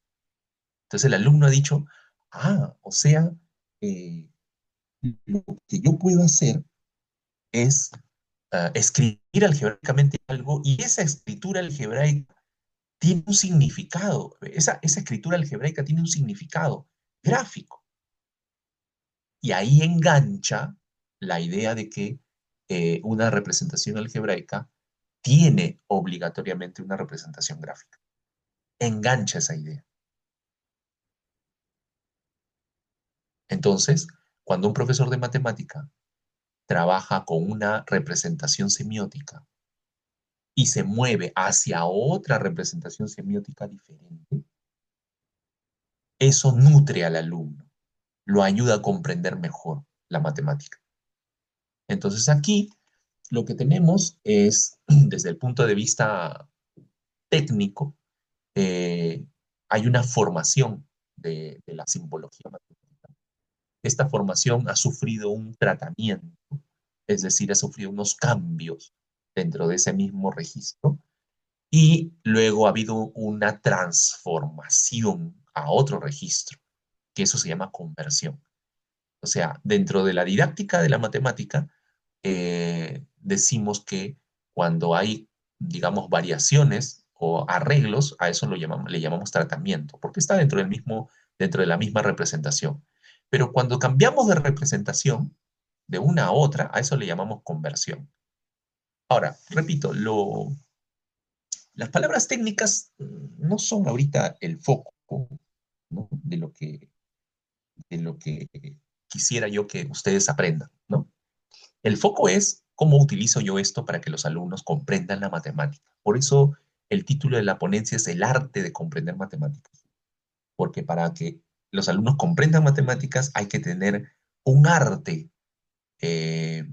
Entonces el alumno ha dicho, o sea, eh, lo que yo puedo hacer es escribir algebraicamente algo y esa escritura algebraica tiene un significado, esa escritura algebraica tiene un significado gráfico. Y ahí engancha la idea de que una representación algebraica tiene obligatoriamente una representación gráfica. Engancha esa idea. Entonces, cuando un profesor de matemática trabaja con una representación semiótica y se mueve hacia otra representación semiótica diferente, eso nutre al alumno, lo ayuda a comprender mejor la matemática. Entonces aquí lo que tenemos es, desde el punto de vista técnico, hay una formación de la simbología matemática. Esta formación ha sufrido un tratamiento, es decir, ha sufrido unos cambios dentro de ese mismo registro y luego ha habido una transformación a otro registro, que eso se llama conversión. O sea, dentro de la didáctica de la matemática, decimos que cuando hay, digamos, variaciones o arreglos, a eso le llamamos tratamiento, porque está dentro de la misma representación. Pero cuando cambiamos de representación de una a otra, a eso le llamamos conversión. Ahora, repito, las palabras técnicas no son ahorita el foco, ¿no? de lo que quisiera yo que ustedes aprendan, ¿no? El foco es cómo utilizo yo esto para que los alumnos comprendan la matemática. Por eso el título de la ponencia es el arte de comprender matemáticas, porque para que los alumnos comprendan matemáticas hay que tener un arte eh,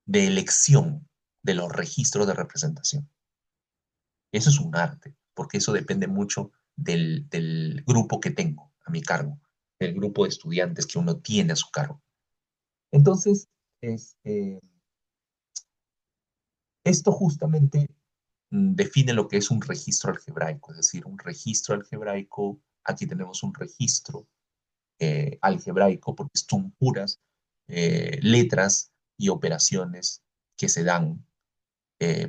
de elección de los registros de representación. Eso es un arte, porque eso depende mucho del grupo que tengo a mi cargo, del grupo de estudiantes que uno tiene a su cargo. Entonces, este, esto justamente define lo que es un registro algebraico, es decir, un registro algebraico, aquí tenemos un registro algebraico porque son puras letras y operaciones que se dan,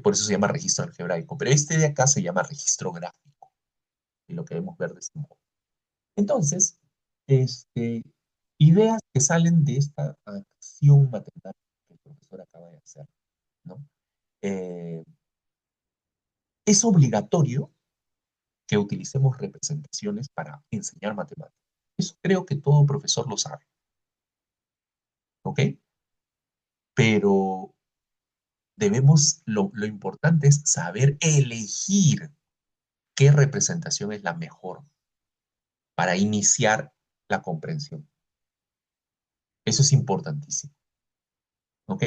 por eso se llama registro algebraico, pero este de acá se llama registro gráfico, y lo queremos ver de este modo. Entonces, este, ideas que salen de esta acción matemática que el profesor acaba de hacer, ¿no? Eh, es obligatorio que utilicemos representaciones para enseñar matemáticas. Eso creo que todo profesor lo sabe, ¿ok? Pero lo importante es saber elegir qué representación es la mejor para iniciar la comprensión. Eso es importantísimo, ¿ok?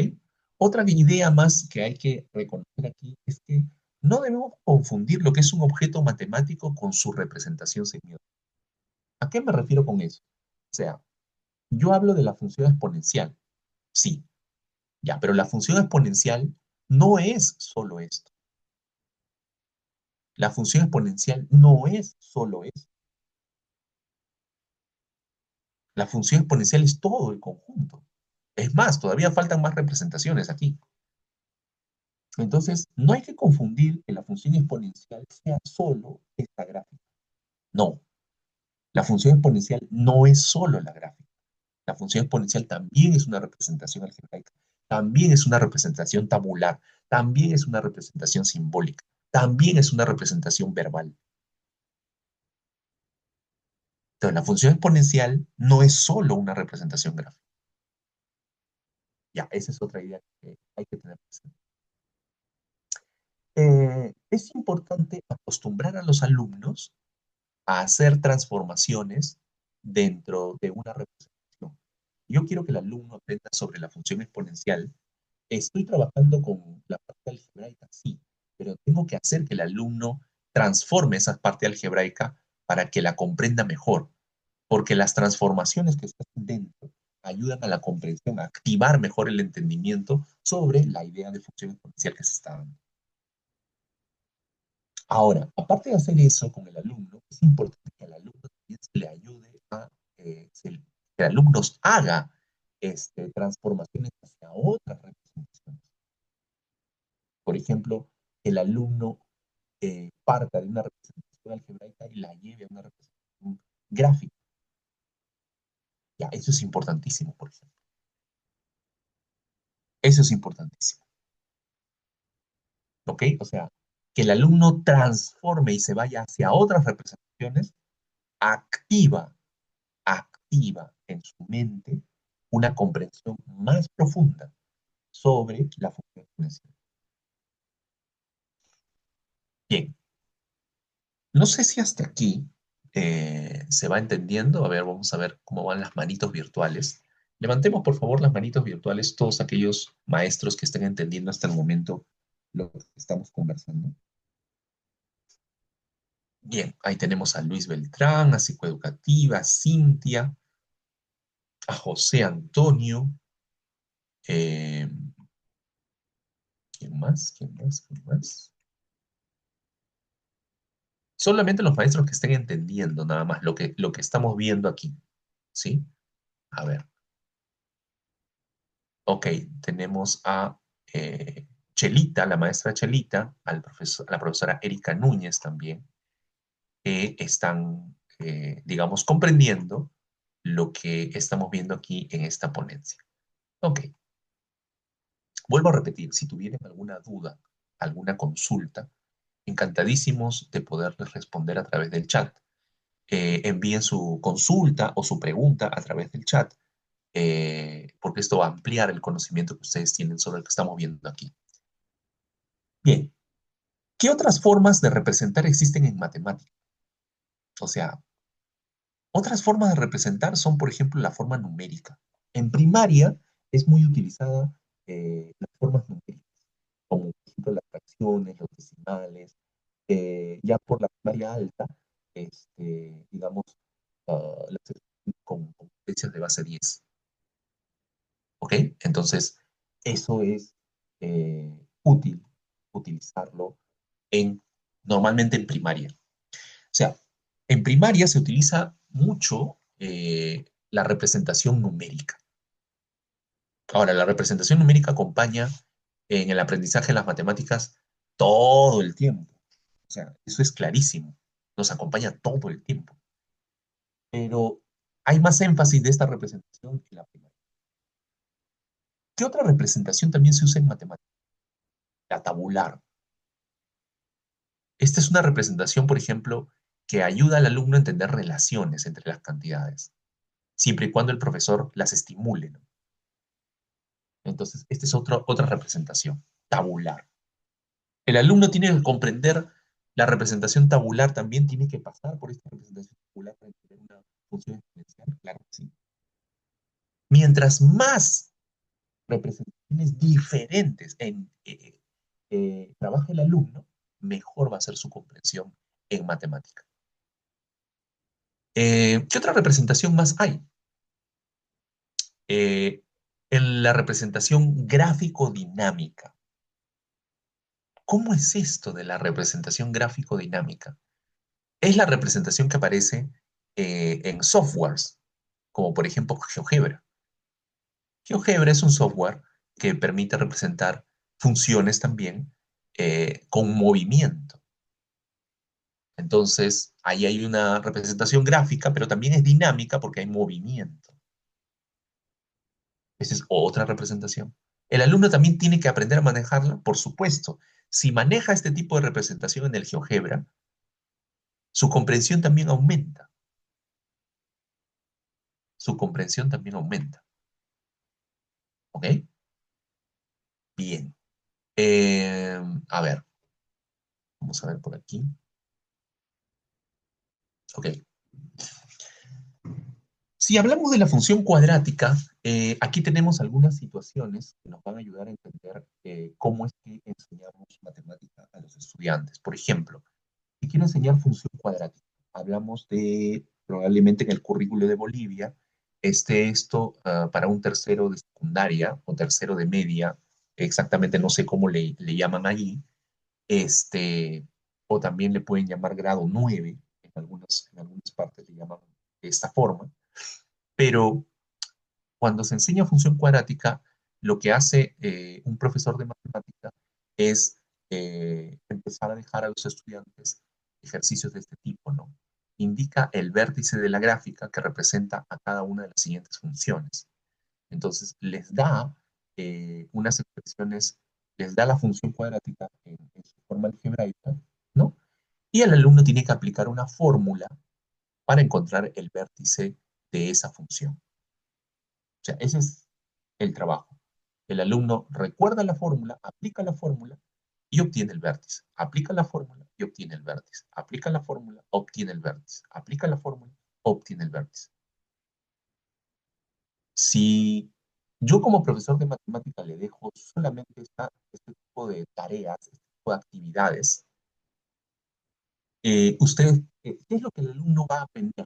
Otra idea más que hay que reconocer aquí es que no debemos confundir lo que es un objeto matemático con su representación semiótica. ¿A qué me refiero con eso? O sea, yo hablo de la función exponencial, sí, ya, pero la función exponencial no es solo esto. La función exponencial no es solo esto. La función exponencial es todo el conjunto. Es más, todavía faltan más representaciones aquí. Entonces, no hay que confundir que la función exponencial sea solo esta gráfica. No, la función exponencial no es solo la gráfica. La función exponencial también es una representación algebraica, también es una representación tabular, también es una representación simbólica, también es una representación verbal. Entonces, la función exponencial no es solo una representación gráfica. Ya, esa es otra idea que hay que tener presente. Es importante acostumbrar a los alumnos a hacer transformaciones dentro de una representación. Yo quiero que el alumno aprenda sobre la función exponencial. Estoy trabajando con la parte algebraica, sí, pero tengo que hacer que el alumno transforme esa parte algebraica para que la comprenda mejor, porque las transformaciones que están dentro ayudan a la comprensión, a activar mejor el entendimiento sobre la idea de función exponencial que se está dando. Ahora, aparte de hacer eso con el alumno, es importante que al alumno también se le ayude a que el alumno haga transformaciones hacia otras representaciones. Por ejemplo, el alumno parta de una representación algebraica y la lleve a una representación gráfica. Ya, eso es importantísimo, por ejemplo. Eso es importantísimo. ¿Ok? O sea, que el alumno transforme y se vaya hacia otras representaciones, activa en su mente una comprensión más profunda sobre la función exponencial. Bien, no sé si hasta aquí se va entendiendo. A ver, vamos a ver cómo van las manitos virtuales. Levantemos, por favor, las manitos virtuales, todos aquellos maestros que estén entendiendo hasta el momento lo que estamos conversando. Bien, ahí tenemos a Luis Beltrán, a Psicoeducativa, a Cintia, a José Antonio. eh, ¿Quién más? ¿Quién más? ¿Quién más? Solamente los maestros que estén entendiendo nada más lo que estamos viendo aquí, ¿sí? A ver, ok, tenemos a Chelita, la maestra Chelita, a la profesora Erika Núñez también, que están, digamos, comprendiendo lo que estamos viendo aquí en esta ponencia. Ok, vuelvo a repetir, si tuvieran alguna duda, alguna consulta, encantadísimos de poderles responder a través del chat. Envíen su consulta o su pregunta a través del chat, porque esto va a ampliar el conocimiento que ustedes tienen sobre lo que estamos viendo aquí. Bien, ¿qué otras formas de representar existen en matemática? O sea, otras formas de representar son, por ejemplo, la forma numérica. En primaria es muy utilizada las formas numéricas, como por ejemplo las fracciones, los decimales. Ya por la primaria alta, digamos, las con potencias de base 10. ¿Ok? Entonces, eso es útil utilizarlo normalmente en primaria. O sea, en primaria se utiliza mucho la representación numérica. Ahora, la representación numérica acompaña en el aprendizaje de las matemáticas todo el tiempo. O sea, eso es clarísimo. Nos acompaña todo el tiempo. pero hay más énfasis de esta representación en la primaria. ¿Qué otra representación también se usa en matemáticas? La tabular. Esta es una representación, por ejemplo, que ayuda al alumno a entender relaciones entre las cantidades, siempre y cuando el profesor las estimule, ¿no? Entonces, esta es otra representación, tabular. El alumno tiene que comprender la representación tabular, también tiene que pasar por esta representación tabular para entender una función exponencial, claro que sí. Mientras más representaciones diferentes trabaja el alumno, mejor va a ser su comprensión en matemática. ¿Qué otra representación más hay? Eh, en la representación gráfico-dinámica. ¿Cómo es esto de la representación gráfico-dinámica? Es la representación que aparece en softwares, como por ejemplo GeoGebra. GeoGebra es un software que permite representar funciones también con movimiento. Entonces, ahí hay una representación gráfica, pero también es dinámica porque hay movimiento. Esa es otra representación. El alumno también tiene que aprender a manejarla, por supuesto. Si maneja este tipo de representación en el GeoGebra, su comprensión también aumenta. Su comprensión también aumenta. ¿Ok? Bien. A ver, vamos a ver por aquí. Ok. Si hablamos de la función cuadrática, aquí tenemos algunas situaciones que nos van a ayudar a entender cómo es que enseñamos matemática a los estudiantes. Por ejemplo, si quiero enseñar función cuadrática, hablamos de, probablemente en el currículo de Bolivia, esto para un tercero de secundaria o tercero de media, exactamente no sé cómo le llaman allí, o también le pueden llamar grado 9 en algunas partes le llaman de esta forma, pero cuando se enseña función cuadrática, lo que hace un profesor de matemática es empezar a dejar a los estudiantes ejercicios de este tipo, ¿no? Indica el vértice de la gráfica que representa a cada una de las siguientes funciones. Entonces, les da unas expresiones, les da la función cuadrática en su forma algebraica, ¿no? Y el alumno tiene que aplicar una fórmula para encontrar el vértice de esa función. O sea, ese es el trabajo. El alumno recuerda la fórmula, aplica la fórmula y obtiene el vértice. Aplica la fórmula y obtiene el vértice. Aplica la fórmula, obtiene el vértice. Aplica la fórmula, obtiene el vértice. Si yo como profesor de matemática le dejo solamente este tipo de tareas, este tipo de actividades, ¿qué es lo que el alumno va a aprender?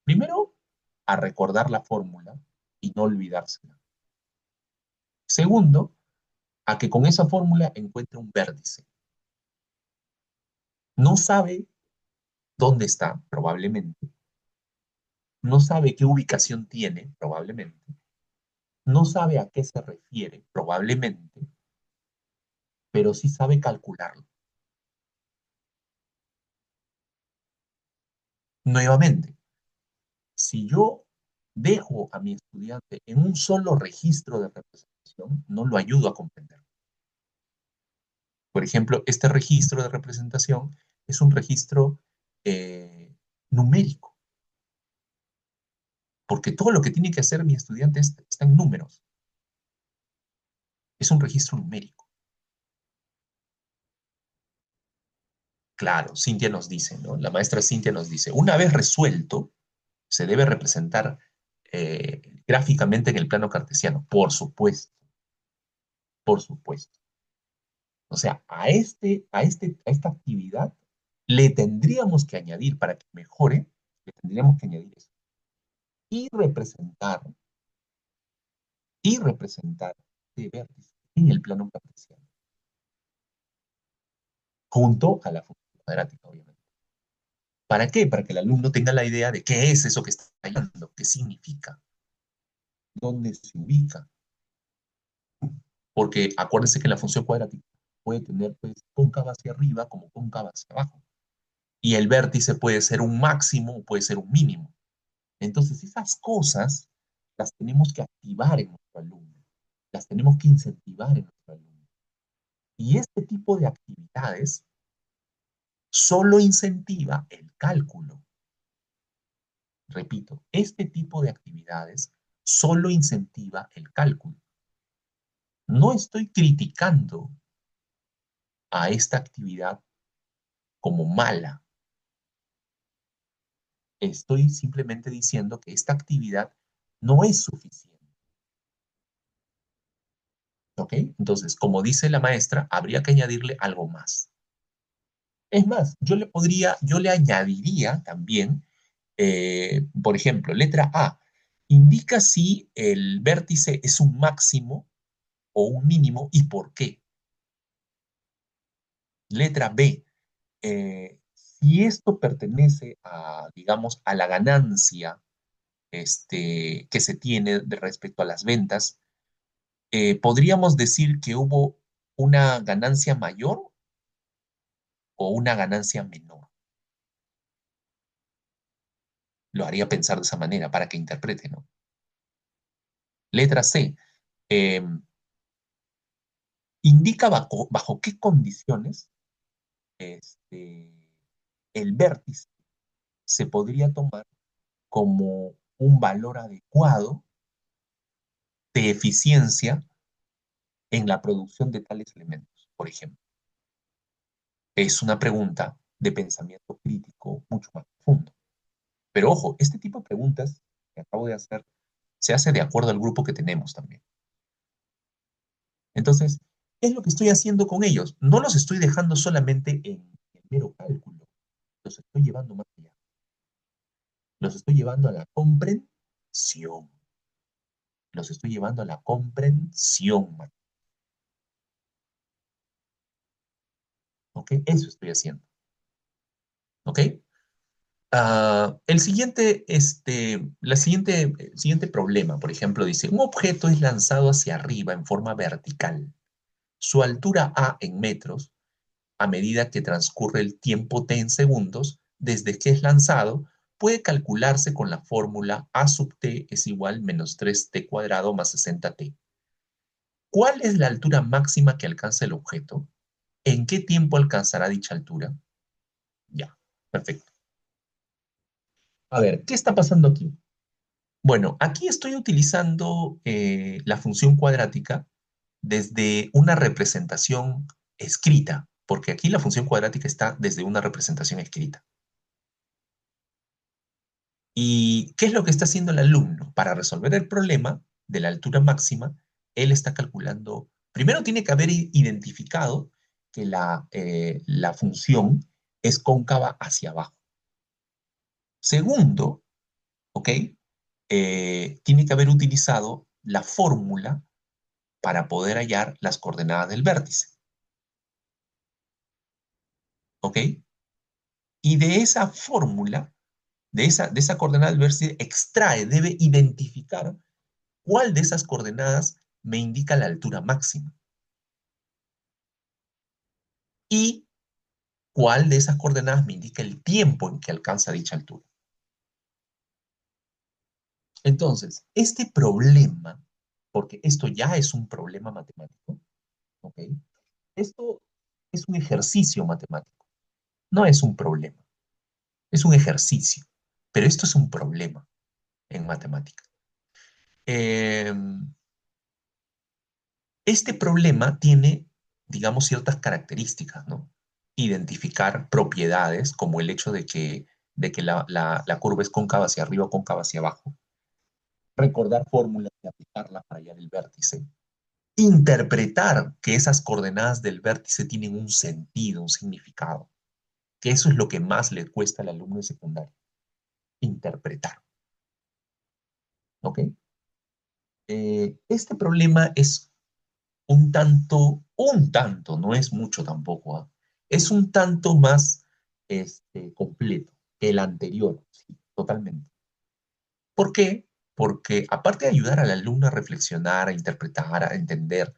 Primero, a recordar la fórmula y no olvidársela. Segundo, a que con esa fórmula encuentre un vértice. No sabe dónde está, probablemente. No sabe qué ubicación tiene, probablemente. No sabe a qué se refiere, probablemente, pero sí sabe calcularlo. Nuevamente, si yo dejo a mi estudiante en un solo registro de representación, no lo ayudo a comprender. Por ejemplo, este registro de representación es un registro numérico, porque todo lo que tiene que hacer mi estudiante está en números. Es un registro numérico. Claro, Cintia nos dice, ¿no? La maestra Cintia nos dice, una vez resuelto, se debe representar gráficamente en el plano cartesiano. Por supuesto, por supuesto. O sea, a esta actividad le tendríamos que añadir, para que mejore, le tendríamos que añadir eso. Y representar, de vértice en el plano cartesiano. Junto a la función cuadrática, obviamente. ¿Para qué? Para que el alumno tenga la idea de qué es eso que está hallando, qué significa, dónde se ubica. Porque acuérdense que la función cuadrática puede tener pues, cóncava hacia arriba como cóncava hacia abajo. Y el vértice puede ser un máximo o puede ser un mínimo. Entonces, esas cosas las tenemos que activar en nuestro alumno, las tenemos que incentivar en nuestro alumno. Y este tipo de actividades solo incentiva el cálculo. Repito, este tipo de actividades solo incentiva el cálculo. No estoy criticando a esta actividad como mala. Estoy simplemente diciendo que esta actividad no es suficiente. ¿Ok? Entonces, como dice la maestra, habría que añadirle algo más. Es más, yo le añadiría también, por ejemplo, letra A, indica si el vértice es un máximo o un mínimo y por qué. Letra B, si esto pertenece a, digamos, a la ganancia que se tiene respecto a las ventas, ¿podríamos decir que hubo una ganancia mayor o una ganancia menor? Lo haría pensar de esa manera para que interprete, ¿no? Letra C, eh, indica bajo qué condiciones este, el vértice se podría tomar como un valor adecuado de eficiencia en la producción de tales elementos, por ejemplo. Es una pregunta de pensamiento crítico mucho más profundo. Pero ojo, este tipo de preguntas que acabo de hacer se hace de acuerdo al grupo que tenemos también. Entonces, ¿qué es lo que estoy haciendo con ellos? No los estoy dejando solamente en el mero cálculo, los estoy llevando más allá. Los estoy llevando a la comprensión. Los estoy llevando a la comprensión. ¿Ok? Eso estoy haciendo. ¿Ok? El siguiente problema, por ejemplo, dice, un objeto es lanzado hacia arriba en forma vertical. Su altura A en metros, a medida que transcurre el tiempo t en segundos, desde que es lanzado, puede calcularse con la fórmula A sub t es igual menos 3t cuadrado más 60t. ¿Cuál es la altura máxima que alcanza el objeto? ¿En qué tiempo alcanzará dicha altura? Ya, perfecto. A ver, ¿qué está pasando aquí? Bueno, aquí estoy utilizando la función cuadrática desde una representación escrita, porque aquí la función cuadrática está desde una representación escrita. ¿Y qué es lo que está haciendo el alumno? Para resolver el problema de la altura máxima, él está calculando, primero tiene que haber identificado que la función es cóncava hacia abajo. Segundo, ¿ok? Tiene que haber utilizado la fórmula para poder hallar las coordenadas del vértice. ¿Ok? Y de esa fórmula, de esa coordenada del vértice, extrae, debe identificar cuál de esas coordenadas me indica la altura máxima y cuál de esas coordenadas me indica el tiempo en que alcanza dicha altura. Entonces, este problema, porque esto ya es un problema matemático, ¿ok? Esto es un ejercicio matemático, no es un problema, es un ejercicio, pero esto es un problema en matemática. Este problema tiene, digamos, ciertas características, ¿no? Identificar propiedades como el hecho de que la curva es cóncava hacia arriba o cóncava hacia abajo. Recordar fórmulas y aplicarlas para hallar el vértice. Interpretar que esas coordenadas del vértice tienen un sentido, un significado. Que eso es lo que más le cuesta al alumno de secundaria. Interpretar. ¿Ok? Este problema es un tanto, no es mucho tampoco, ¿ah? Es un tanto más completo que el anterior, sí, totalmente. ¿Por qué? Porque aparte de ayudar al alumno a reflexionar, a interpretar, a entender,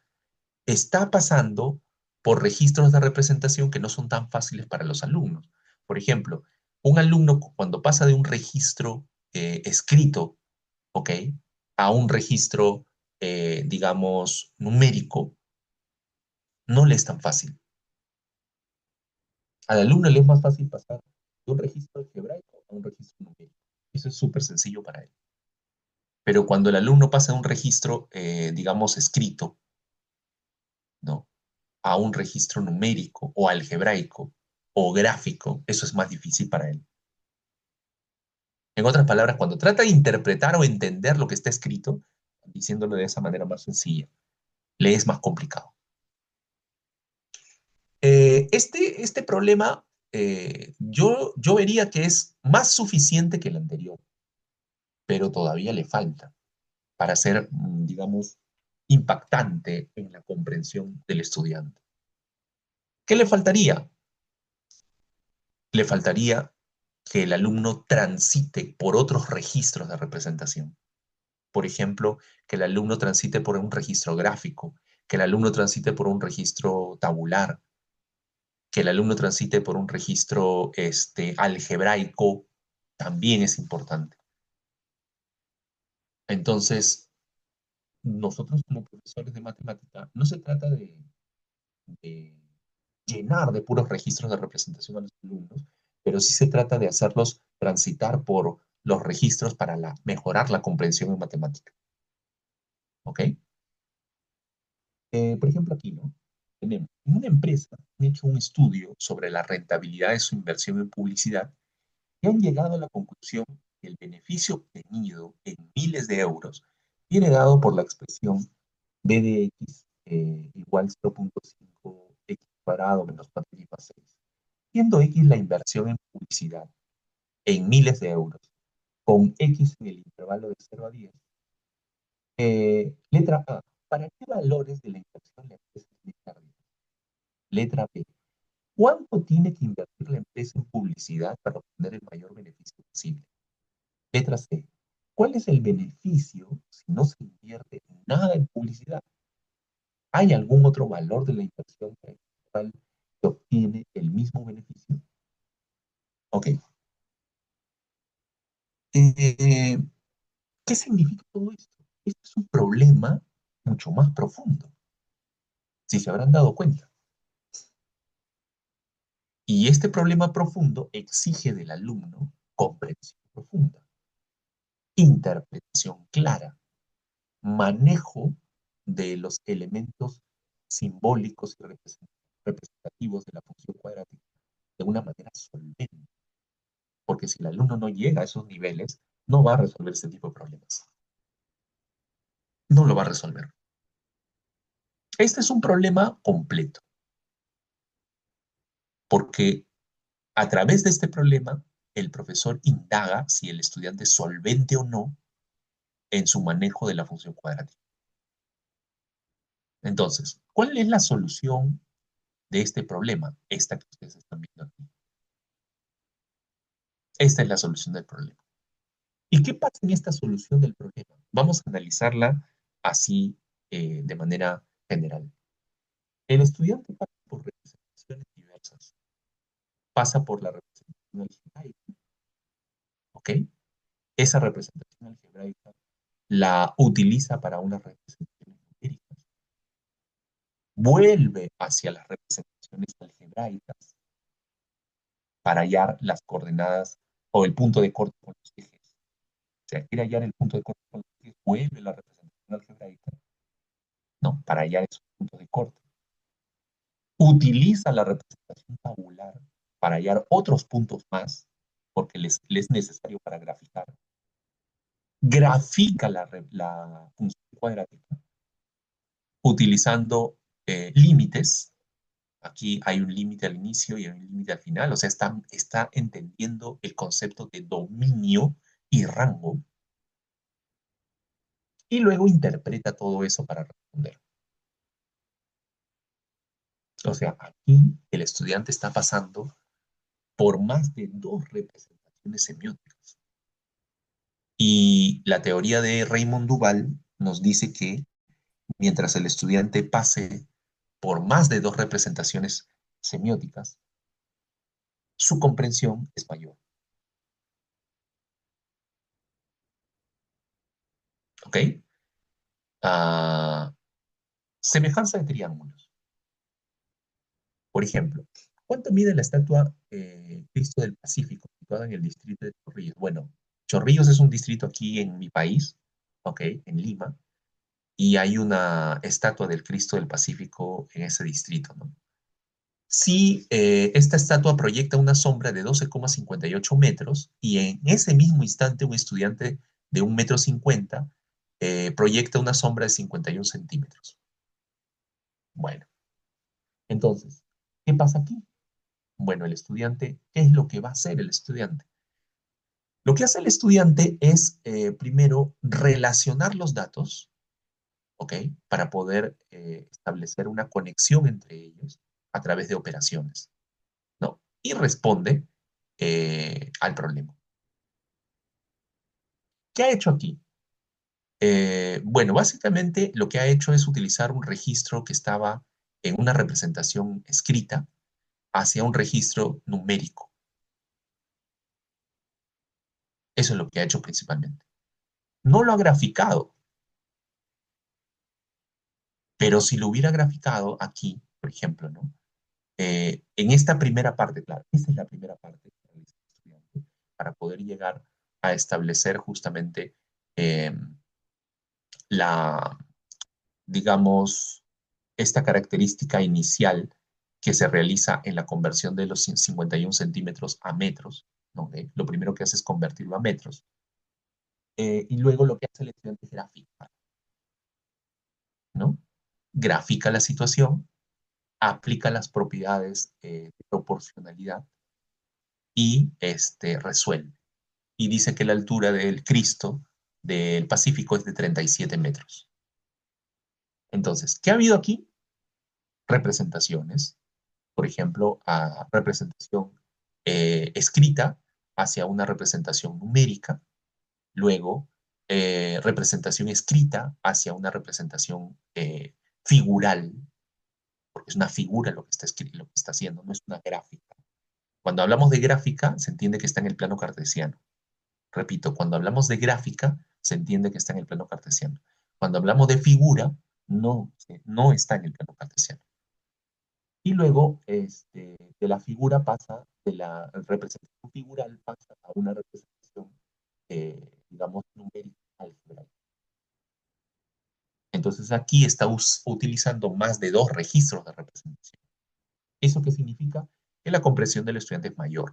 está pasando por registros de representación que no son tan fáciles para los alumnos. Por ejemplo, un alumno cuando pasa de un registro escrito, ¿ok? A un registro, digamos, numérico, no le es tan fácil. Al alumno le es más fácil pasar de un registro algebraico a un registro numérico. Eso es súper sencillo para él. Pero cuando el alumno pasa de un registro, digamos, escrito, ¿no? A un registro numérico o algebraico o gráfico, eso es más difícil para él. En otras palabras, cuando trata de interpretar o entender lo que está escrito, diciéndolo de esa manera más sencilla, le es más complicado. Este problema yo vería que es más suficiente que el anterior, pero todavía le falta para ser, digamos, impactante en la comprensión del estudiante. ¿Qué le faltaría? Le faltaría que el alumno transite por otros registros de representación. Por ejemplo, que el alumno transite por un registro gráfico, que el alumno transite por un registro tabular, que el alumno transite por un registro algebraico, también es importante. Entonces, nosotros como profesores de matemática, no se trata de llenar de puros registros de representación a los alumnos, pero sí se trata de hacerlos transitar por los registros para mejorar la comprensión en matemática. ¿Ok? Por ejemplo, aquí, ¿no? Tenemos, en una empresa han hecho un estudio sobre la rentabilidad de su inversión en publicidad y han llegado a la conclusión que el beneficio obtenido en miles de euros viene dado por la expresión B de X igual 0.5 X cuadrado menos 4X más 6, siendo X la inversión en publicidad en miles de euros, con X en el intervalo de 0 a 10. Letra A, ¿para qué valores de la inversión la empresa tiene pérdida? Letra B, ¿cuánto tiene que invertir la empresa en publicidad para obtener el mayor beneficio posible? Letra C, ¿cuál es el beneficio si no se invierte nada en publicidad? ¿Hay algún otro valor de la inversión que se obtiene el mismo beneficio? Ok. Eh, ¿Qué significa todo esto? Este es un problema mucho más profundo, si se habrán dado cuenta. Y este problema profundo exige del alumno comprensión profunda, interpretación clara, manejo de los elementos simbólicos y representativos de la función cuadrática de una manera solvente. Porque si el alumno no llega a esos niveles, no va a resolver ese tipo de problemas. No lo va a resolver. Este es un problema completo, porque a través de este problema, el profesor indaga si el estudiante es solvente o no en su manejo de la función cuadrática. Entonces, ¿cuál es la solución de este problema? Esta que ustedes están viendo aquí. Esta es la solución del problema. ¿Y qué pasa en esta solución del problema? Vamos a analizarla así de manera general. El estudiante pasa por representaciones diversas. Pasa por la representación algebraica, ¿ok? Esa representación algebraica la utiliza para unas representaciones numéricas. Vuelve hacia las representaciones algebraicas para hallar las coordenadas o el punto de corte con los ejes. O sea, quiere hallar el punto de corte con los ejes, vuelve a la representación algebraica, ¿no? Para hallar esos puntos de corte. Utiliza la representación tabular para hallar otros puntos más, porque les es necesario para graficar. Grafica la función cuadrática utilizando límites. Aquí hay un límite al inicio y hay un límite al final. O sea, está entendiendo el concepto de dominio y rango. Y luego interpreta todo eso para responder. O sea, aquí el estudiante está pasando por más de dos representaciones semióticas. Y la teoría de Raymond Duval nos dice que mientras el estudiante pase por más de dos representaciones semióticas, su comprensión es mayor. ¿ok? Ah, semejanza de triángulos. Por ejemplo, ¿cuánto mide la estatua Cristo del Pacífico, situada en el distrito de Chorrillos? Bueno, Chorrillos es un distrito aquí en mi país, ¿ok? En Lima, y hay una estatua del Cristo del Pacífico en ese distrito, ¿no? Si esta estatua proyecta una sombra de 12,58 metros y en ese mismo instante un estudiante de 1,50 m proyecta una sombra de 51 centímetros. Bueno, entonces, ¿qué pasa aquí? Bueno, el estudiante, ¿qué es lo que va a hacer el estudiante? Lo que hace el estudiante es, primero, relacionar los datos, ¿ok? Para poder establecer una conexión entre ellos a través de operaciones, ¿no? Y responde al problema. ¿Qué ha hecho aquí? Bueno, básicamente lo que ha hecho es utilizar un registro que estaba en una representación escrita hacia un registro numérico. Eso es lo que ha hecho principalmente. No lo ha graficado, pero si lo hubiera graficado aquí, por ejemplo, ¿no? En esta primera parte, claro, esta es la primera parte que realiza el estudiante para poder llegar a establecer justamente eh, la, digamos, esta característica inicial que se realiza en la conversión de los 51 centímetros a metros, ¿no? Lo primero que hace es convertirlo a metros. Y luego lo que hace el estudiante es graficar, ¿no? Grafica la situación, aplica las propiedades de proporcionalidad y resuelve. Y dice que la altura del Cristo del Pacífico es de 37 metros. Entonces, ¿qué ha habido aquí? Representaciones, por ejemplo, a representación escrita hacia una representación numérica, luego representación escrita hacia una representación figural, porque es una figura lo que está lo que está haciendo, no es una gráfica. Cuando hablamos de gráfica, se entiende que está en el plano cartesiano. Repito, cuando hablamos de gráfica, se entiende que está en el plano cartesiano. Cuando hablamos de figura, no está en el plano cartesiano. Y luego, de la figura pasa, de la representación figural pasa a una representación, digamos, numérica álgebra. Entonces aquí está utilizando más de dos registros de representación. ¿Eso qué significa? Que la comprensión del estudiante es mayor.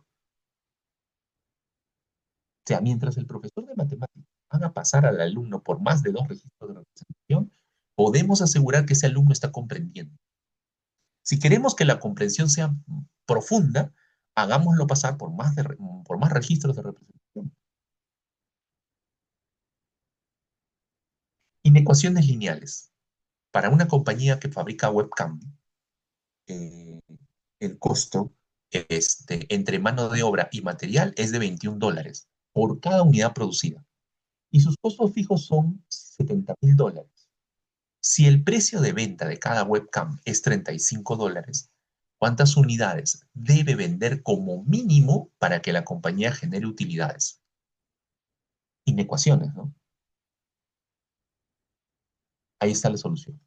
O sea, mientras el profesor de matemáticas haga pasar al alumno por más de dos registros de representación, podemos asegurar que ese alumno está comprendiendo. Si queremos que la comprensión sea profunda, hagámoslo pasar por más registros de representación. Inecuaciones lineales. Para una compañía que fabrica webcam, eh, el costo entre mano de obra y material es de $21 por cada unidad producida. Y sus costos fijos son $70.000. Si el precio de venta de cada webcam es $35, ¿cuántas unidades debe vender como mínimo para que la compañía genere utilidades? Inecuaciones, ¿no? Ahí está la solución.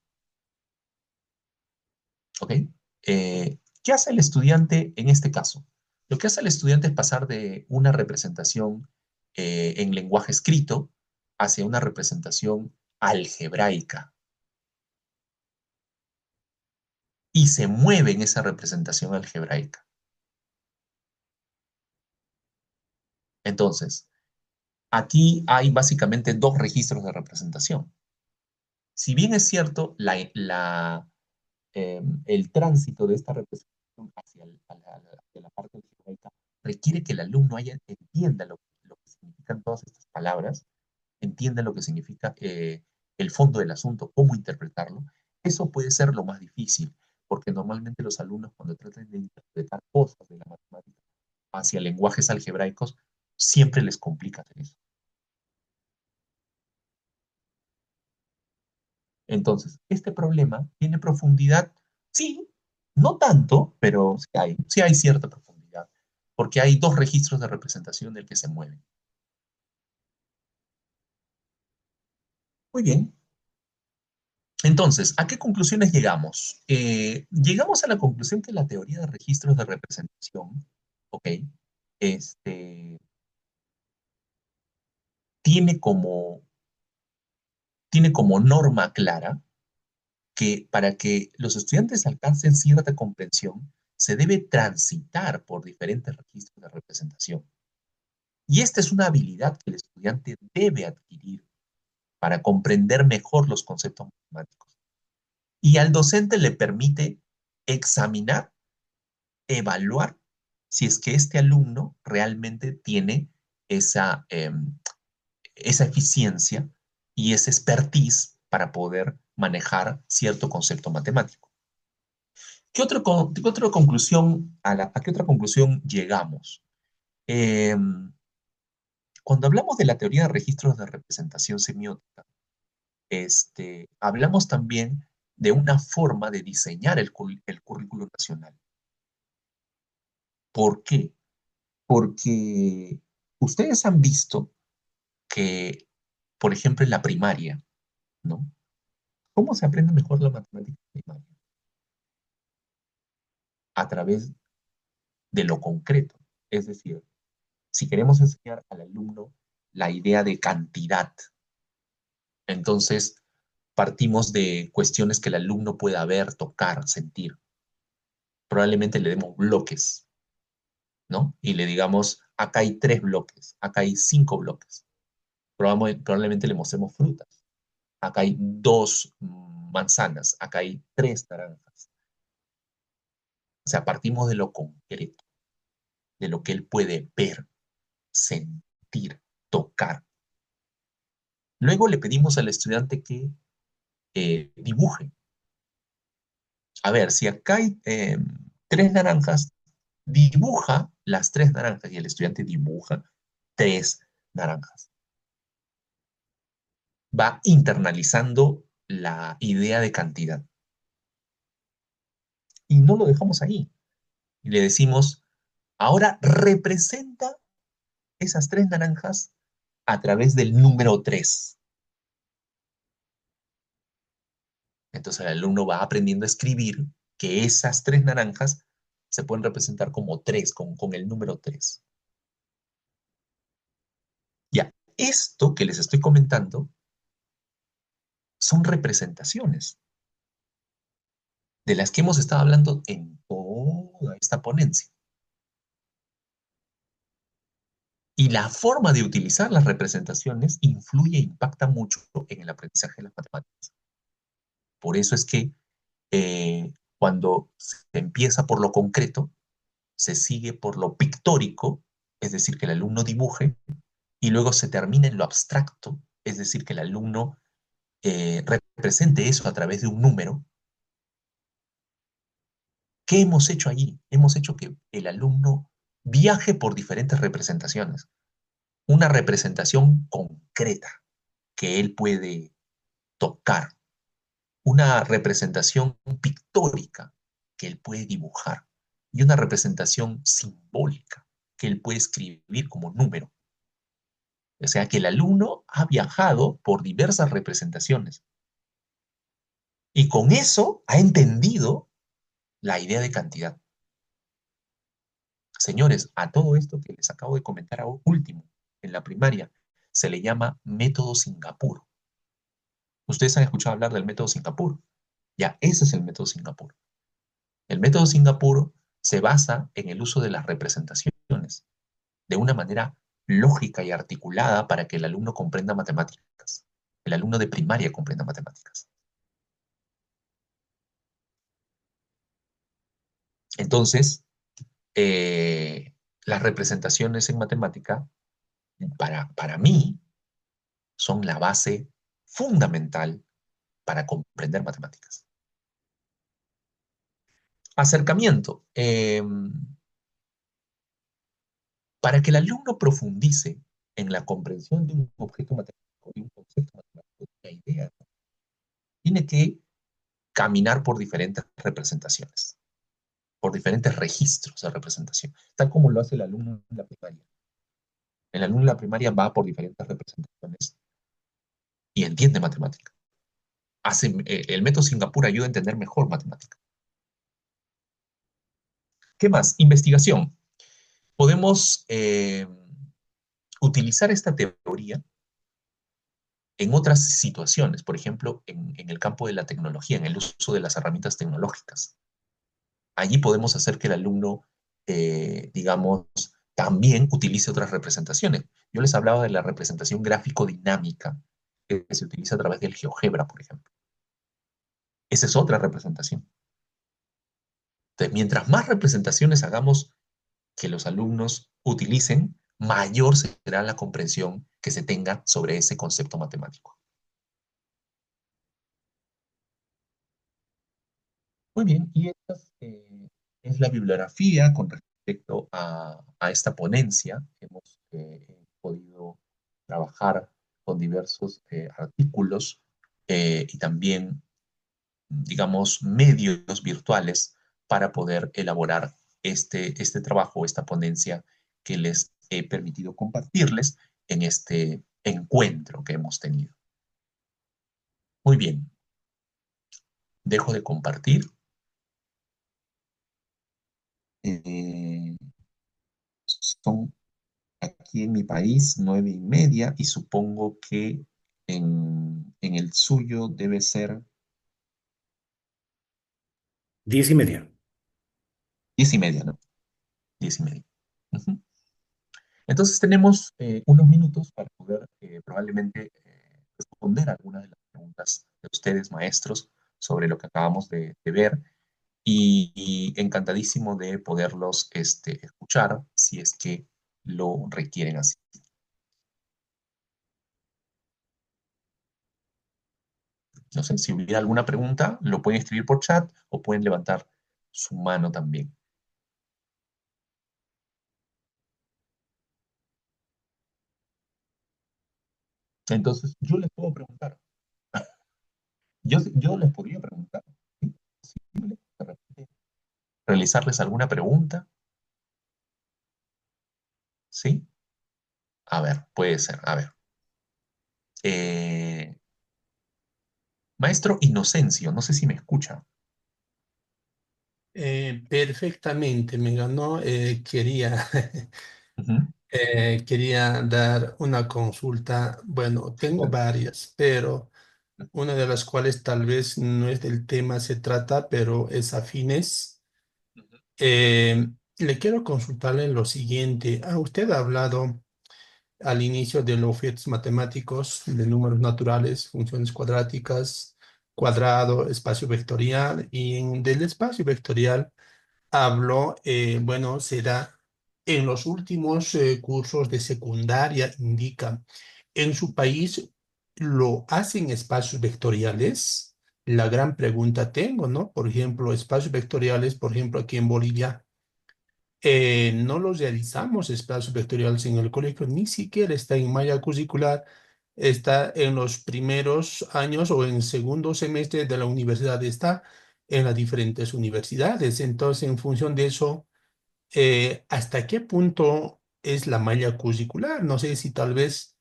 ¿Ok? ¿Qué hace el estudiante en este caso? Lo que hace el estudiante es pasar de una representación en lenguaje escrito hacia una representación algebraica y se mueve en esa representación algebraica. Entonces, aquí hay básicamente dos registros de representación. Si bien es cierto, el tránsito de esta representación hacia la parte algebraica requiere que el alumno entienda lo que significan todas estas palabras, entienda lo que significa el fondo del asunto, cómo interpretarlo. Eso puede ser lo más difícil, porque normalmente los alumnos cuando tratan de interpretar cosas de la matemática hacia lenguajes algebraicos, siempre les complica hacer eso. Entonces, este problema tiene profundidad, sí, no tanto, pero sí hay cierta profundidad, porque hay dos registros de representación del que se mueven. Muy bien. Entonces, ¿a qué conclusiones llegamos? Llegamos a la conclusión que la teoría de registros de representación, ¿ok? Este, tiene como, tiene como norma clara que para que los estudiantes alcancen cierta comprensión, se debe transitar por diferentes registros de representación. Y esta es una habilidad que el estudiante debe adquirir para comprender mejor los conceptos matemáticos. Y al docente le permite examinar, evaluar si es que este alumno realmente tiene esa, esa eficiencia y esa expertise para poder manejar cierto concepto matemático. ¿Qué otra conclusión, a qué otra conclusión llegamos? Eh, Cuando hablamos de la teoría de registros de representación semiótica, hablamos también de una forma de diseñar el currículo nacional. ¿Por qué? Porque ustedes han visto que, por ejemplo, en la primaria, ¿no? ¿Cómo se aprende mejor la matemática primaria? A través de lo concreto. Es decir, si queremos enseñar al alumno la idea de cantidad, entonces partimos de cuestiones que el alumno pueda ver, tocar, sentir. Probablemente le demos bloques, ¿no? Y le digamos, acá hay 3 bloques, acá hay 5 bloques. Probablemente le mostremos frutas. Acá hay 2 manzanas, acá hay 3 naranjas. O sea, partimos de lo concreto, de lo que él puede ver, sentir, tocar. Luego le pedimos al estudiante que dibuje. A ver, si acá hay 3 naranjas, dibuja las 3 naranjas y el estudiante dibuja 3 naranjas. Va internalizando la idea de cantidad. Y no lo dejamos ahí. Y le decimos, ahora representa esas 3 naranjas a través del número 3. Entonces el alumno va aprendiendo a escribir que esas 3 naranjas se pueden representar como 3, con el número 3. Ya, esto que les estoy comentando son representaciones de las que hemos estado hablando en toda esta ponencia. Y la forma de utilizar las representaciones influye e impacta mucho en el aprendizaje de las matemáticas. Por eso es que cuando se empieza por lo concreto, se sigue por lo pictórico, es decir, que el alumno dibuje, y luego se termina en lo abstracto, es decir, que el alumno represente eso a través de un número. ¿Qué hemos hecho allí? Hemos hecho que el alumno viaje por diferentes representaciones. Una representación concreta que él puede tocar. Una representación pictórica que él puede dibujar. Y una representación simbólica que él puede escribir como número. O sea que el alumno ha viajado por diversas representaciones. Y con eso ha entendido la idea de cantidad. Señores, a todo esto que les acabo de comentar a último, en la primaria, se le llama método Singapur. Ustedes han escuchado hablar del método Singapur. Ya, ese es el método Singapur. El método Singapur se basa en el uso de las representaciones de una manera lógica y articulada para que el alumno comprenda matemáticas. El alumno de primaria comprenda matemáticas. Entonces, las representaciones en matemática, para mí, son la base fundamental para comprender matemáticas. Acercamiento. Para que el alumno profundice en la comprensión de un objeto matemático, de un concepto matemático, de una idea, tiene que caminar por diferentes representaciones, por diferentes registros de representación, tal como lo hace el alumno en la primaria. El alumno en la primaria va por diferentes representaciones y entiende matemática. El método Singapur ayuda a entender mejor matemática. ¿Qué más? Investigación. Podemos utilizar esta teoría en otras situaciones, por ejemplo, en el campo de la tecnología, en el uso de las herramientas tecnológicas. Allí podemos hacer que el alumno, digamos, también utilice otras representaciones. Yo les hablaba de la representación gráfico-dinámica que se utiliza a través del GeoGebra, por ejemplo. Esa es otra representación. Entonces, mientras más representaciones hagamos que los alumnos utilicen, mayor será la comprensión que se tenga sobre ese concepto matemático. Muy bien, y esta es la bibliografía con respecto a esta ponencia. Hemos podido trabajar con diversos artículos y también, digamos, medios virtuales para poder elaborar este trabajo, esta ponencia que les he permitido compartirles en este encuentro que hemos tenido. Muy bien, dejo de compartir. Eh, son aquí en mi país 9:30 y supongo que en el suyo debe ser 10:30. 10:30, ¿no? 10:30. Ujú. Entonces tenemos unos minutos para poder probablemente responder algunas de las preguntas de ustedes, maestros, sobre lo que acabamos de ver y encantadísimo de poderlos escuchar si es que lo requieren así. No sé, si hubiera alguna pregunta, lo pueden escribir por chat o pueden levantar su mano también. Entonces, yo les puedo preguntar. Yo les podría preguntar. ¿Sí? ¿Posible de repente realizarles alguna pregunta? ¿Sí? A ver, puede ser. A ver. Eh, Maestro Inocencio, no sé si me escucha. Perfectamente, me ganó. Quería, Ujú, quería dar una consulta. Bueno, tengo varias, pero una de las cuales tal vez no es del tema, se trata, pero es afines. ujú, Le quiero consultarle lo siguiente. Usted ha hablado al inicio de los objetos matemáticos, de números naturales, funciones cuadráticas, cuadrado, espacio vectorial, y del espacio vectorial hablo, bueno, será en los últimos cursos de secundaria, indica, en su país lo hacen espacios vectoriales. La gran pregunta tengo, ¿no? Por ejemplo, espacios vectoriales, por ejemplo, aquí en Bolivia, no los realizamos espacios vectoriales en el colegio, ni siquiera está en malla curricular, está en los primeros años o en segundo semestre de la universidad, está en las diferentes universidades. Entonces, en función de eso, ¿hasta qué punto es la malla curricular? No sé si tal vez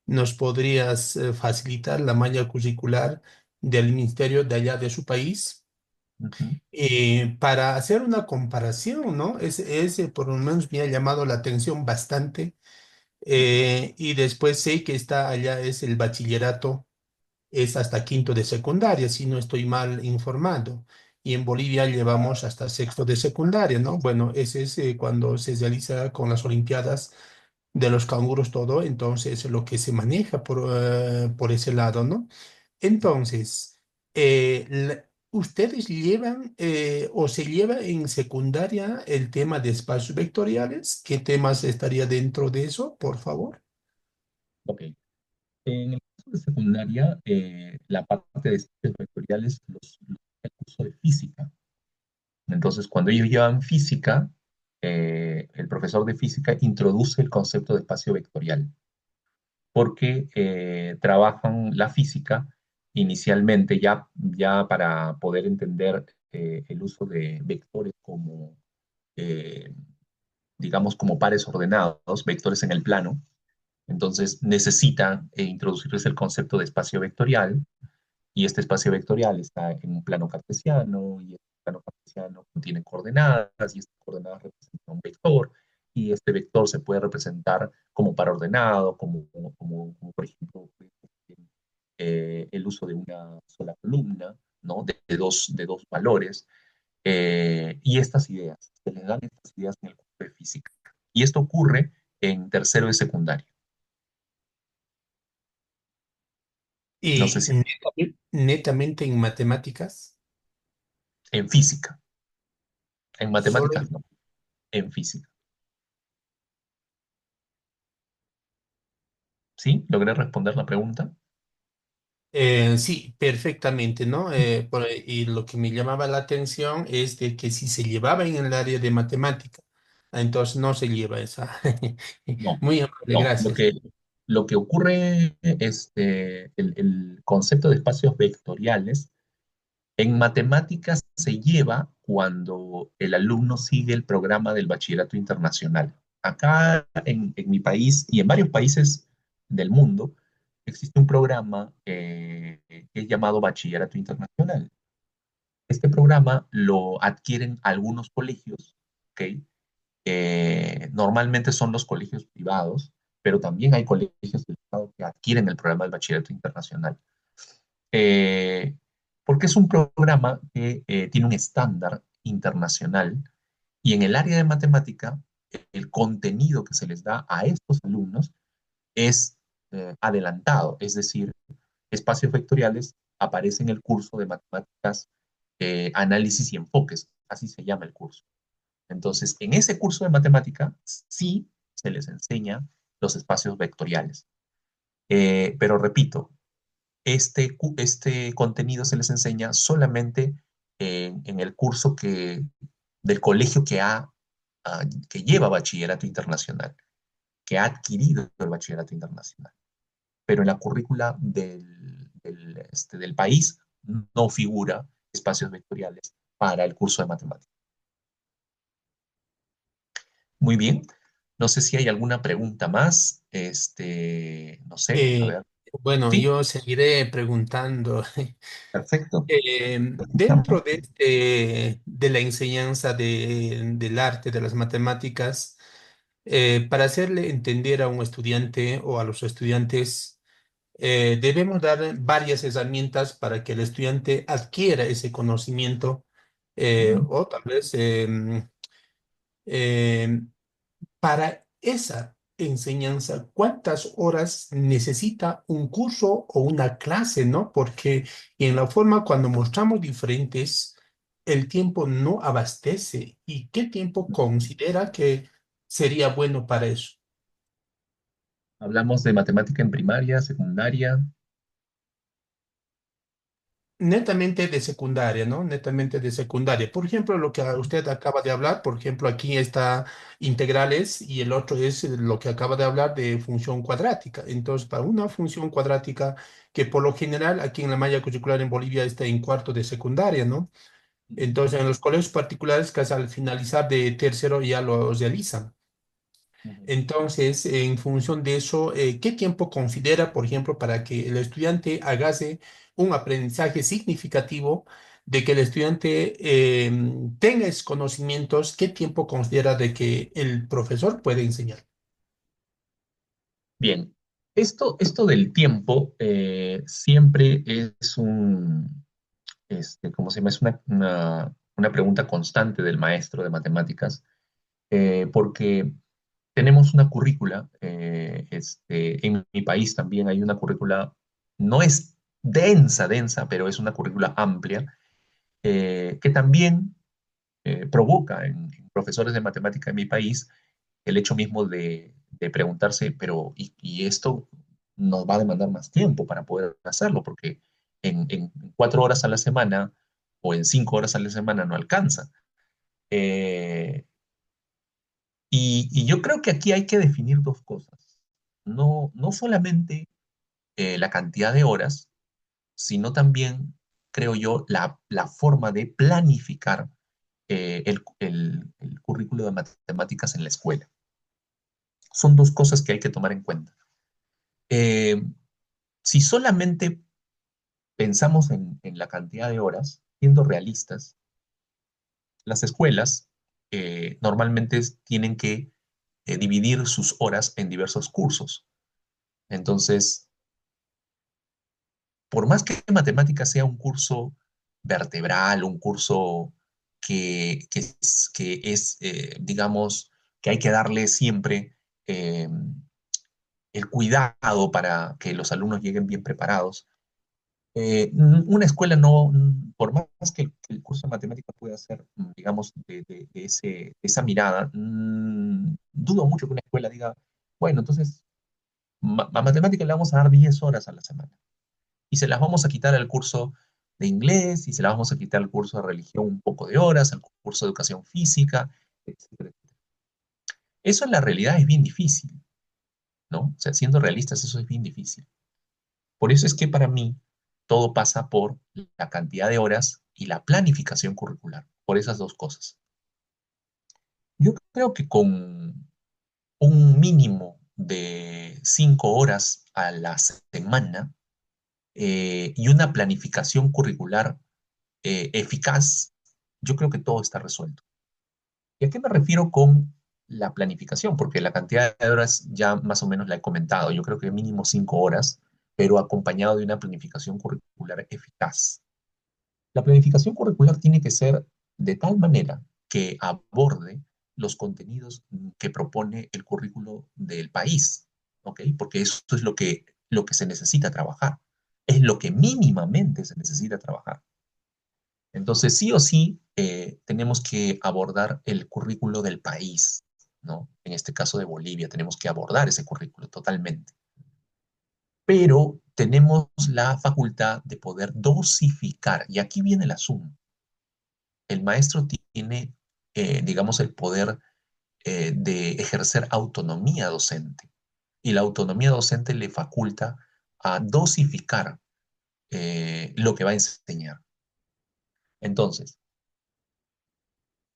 nos podrías facilitar la malla curricular del ministerio de allá de su país ujú, para hacer una comparación, ¿no? Ese por lo menos me ha llamado la atención bastante. ujú, Y después sé que está allá es el bachillerato, es hasta quinto de secundaria, si no estoy mal informado. Y en Bolivia llevamos hasta sexto de secundaria, ¿no? Bueno, ese es cuando se realiza con las Olimpiadas de los canguros todo, entonces lo que se maneja por ese lado, ¿no? Entonces, ¿ustedes llevan o se lleva en secundaria el tema de espacios vectoriales? ¿Qué temas estaría dentro de eso, por favor? ok. En el curso de secundaria, la parte de espacios vectoriales el curso de física. Entonces, cuando ellos llevan física, el profesor de física introduce el concepto de espacio vectorial, porque trabajan la física inicialmente ya para poder entender el uso de vectores como, eh, digamos, como pares ordenados, vectores en el plano. Entonces necesita introducirles el concepto de espacio vectorial, y este espacio vectorial está en un plano cartesiano, y este plano cartesiano contiene coordenadas, y estas coordenadas representan un vector, y este vector se puede representar como par ordenado, como por ejemplo el uso de una sola columna, ¿no? De dos valores, y estas ideas, se les dan estas ideas en el curso de física. Y esto ocurre en tercero de secundaria. No sé Y si netamente en matemáticas, en física, en solo matemáticas no, en física. ¿Sí? ¿Logré responder la pregunta? sí, perfectamente, ¿no? Y lo que me llamaba la atención es de que si se llevaba en el área de matemática, entonces no se lleva esa. No, Muy amable, no. Lo gracias. que, lo que ocurre, el concepto de espacios vectoriales en matemáticas se lleva cuando el alumno sigue el programa del bachillerato internacional. Acá en mi país y en varios países del mundo existe un programa que es llamado bachillerato internacional. Este programa lo adquieren algunos colegios, ¿ok? Normalmente son los colegios privados, pero también hay colegios del Estado que adquieren el programa del bachillerato internacional. Eh, Porque es un programa que tiene un estándar internacional, y en el área de matemática, el contenido que se les da a estos alumnos es adelantado, es decir, espacios vectoriales aparece en el curso de matemáticas, análisis y enfoques, así se llama el curso. Entonces, en ese curso de matemática sí se les enseña los espacios vectoriales. Pero repito, este contenido se les enseña solamente en el curso del colegio que lleva bachillerato internacional, que ha adquirido el bachillerato internacional. Pero en la currícula del país no figura espacios vectoriales para el curso de matemáticas. Muy bien. No sé si hay alguna pregunta más. No sé, a Eh, ver. bueno, Sí, yo seguiré preguntando. perfecto. Dentro de la enseñanza del arte, de las matemáticas, para hacerle entender a un estudiante o a los estudiantes, debemos dar varias herramientas para que el estudiante adquiera ese conocimiento, Ujú. o tal vez eh, para esa enseñanza, ¿cuántas horas necesita un curso o una clase, no? Porque en la forma cuando mostramos diferentes, el tiempo no abastece. ¿Y qué tiempo considera que sería bueno para eso? Hablamos de matemática en primaria, secundaria. Netamente de secundaria, ¿no? Netamente de secundaria. Por ejemplo, lo que usted acaba de hablar, por ejemplo, aquí está integrales y el otro es lo que acaba de hablar de función cuadrática. Entonces, para una función cuadrática que por lo general aquí en la malla curricular en Bolivia está en cuarto de secundaria, ¿no? Entonces, en los colegios particulares, casi al finalizar de tercero ya lo realizan. Ujú. Entonces, en función de eso, ¿qué tiempo considera, por ejemplo, para que el estudiante hagase un aprendizaje significativo de que el estudiante tenga esos conocimientos? ¿Qué tiempo considera de que el profesor puede enseñar? Bien, esto del tiempo siempre es ¿cómo se llama? Es una pregunta constante del maestro de matemáticas, porque tenemos una currícula, en mi país también hay una currícula, no es densa, densa, pero es una currícula amplia, que también provoca en profesores de matemática en mi país el hecho mismo de preguntarse, pero ¿y esto nos va a demandar más tiempo para poder hacerlo? Porque en 4 horas a la semana o en 5 horas a la semana no alcanza. Eh, y yo creo que aquí hay que definir dos cosas. No solamente la cantidad de horas, sino también, creo yo, la forma de planificar el currículo de matemáticas en la escuela. Son dos cosas que hay que tomar en cuenta. Eh, si solamente pensamos en la cantidad de horas, siendo realistas, las escuelas normalmente tienen que dividir sus horas en diversos cursos. Entonces, por más que matemáticas sea un curso vertebral, un curso que es, digamos, que hay que darle siempre eh, el cuidado para que los alumnos lleguen bien preparados, una escuela no, por más que el curso de matemáticas pueda ser, digamos, de esa mirada, dudo mucho que una escuela diga, bueno, entonces a matemáticas le vamos a dar 10 horas a la semana y se las vamos a quitar al curso de inglés y se las vamos a quitar al curso de religión un poco de horas, al curso de educación física, etcétera. Eso en la realidad es bien difícil, ¿no? O sea, siendo realistas, eso es bien difícil. Por eso es que para mí todo pasa por la cantidad de horas y la planificación curricular, por esas dos cosas. Yo creo que con un mínimo de 5 horas a la semana y una planificación curricular eficaz, yo creo que todo está resuelto. ¿Y a qué me refiero con la planificación? Porque la cantidad de horas ya más o menos la he comentado. Yo creo que mínimo 5 horas, pero acompañado de una planificación curricular eficaz. La planificación curricular tiene que ser de tal manera que aborde los contenidos que propone el currículo del país, ¿ok? Porque eso es lo que se necesita trabajar, es lo que mínimamente se necesita trabajar. Entonces, sí o sí, tenemos que abordar el currículo del país, ¿no? En este caso de Bolivia, tenemos que abordar ese currículo totalmente. Pero tenemos la facultad de poder dosificar, y aquí viene el asunto. El maestro tiene, digamos, el poder de ejercer autonomía docente, y la autonomía docente le faculta a dosificar lo que va a enseñar. Entonces,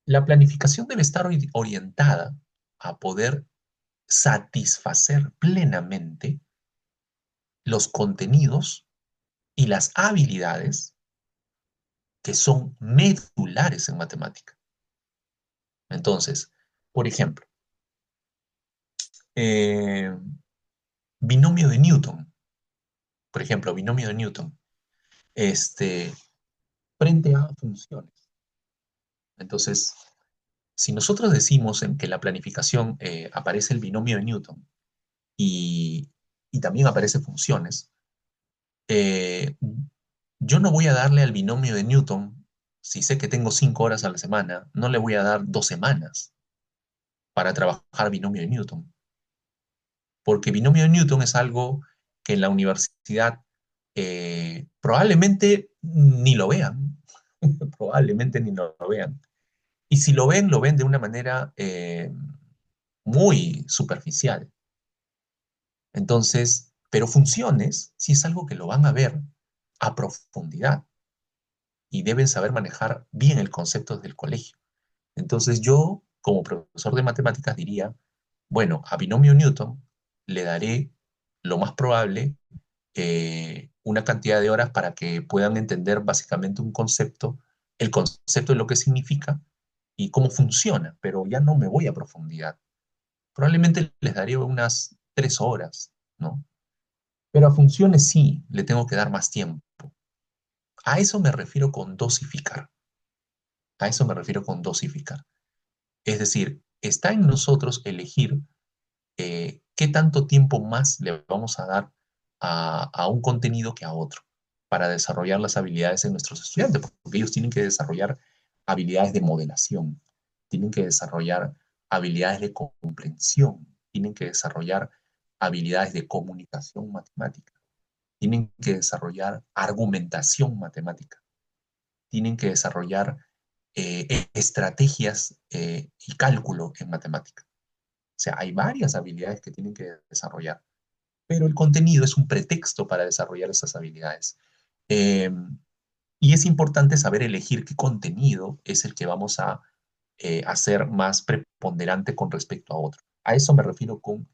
la planificación debe estar orientada a poder satisfacer plenamente los contenidos y las habilidades que son medulares en matemática. Entonces, por ejemplo, eh, binomio de Newton, por ejemplo, binomio de Newton, este, frente a funciones. Entonces, si nosotros decimos en que la planificación aparece el binomio de Newton y, y también aparece funciones, eh, yo no voy a darle al binomio de Newton, si sé que tengo 5 horas a la semana, no le voy a dar 2 semanas para trabajar binomio de Newton, porque binomio de Newton es algo que en la universidad probablemente ni lo vean, probablemente ni lo vean. Y si lo ven de una manera muy superficial. Entonces, pero funciones sí es algo que lo van a ver a profundidad y deben saber manejar bien el concepto del colegio. Entonces yo, como profesor de matemáticas, diría, bueno, a binomio Newton le daré lo más probable una cantidad de horas para que puedan entender básicamente un concepto, el concepto de lo que significa y cómo funciona, pero ya no me voy a profundidad. Probablemente les daré unas 3 horas, ¿no? Pero a funciones sí, le tengo que dar más tiempo. A eso me refiero con dosificar. A eso me refiero con dosificar. Es decir, está en nosotros elegir qué tanto tiempo más le vamos a dar a un contenido que a otro para desarrollar las habilidades de nuestros estudiantes, porque ellos tienen que desarrollar habilidades de modelación, tienen que desarrollar habilidades de comprensión, tienen que desarrollar habilidades de comunicación matemática, tienen que desarrollar argumentación matemática, tienen que desarrollar estrategias y cálculo en matemática. O sea, hay varias habilidades que tienen que desarrollar, pero el contenido es un pretexto para desarrollar esas habilidades. Eh, y es importante saber elegir qué contenido es el que vamos a hacer más preponderante con respecto a otro. A eso me refiero con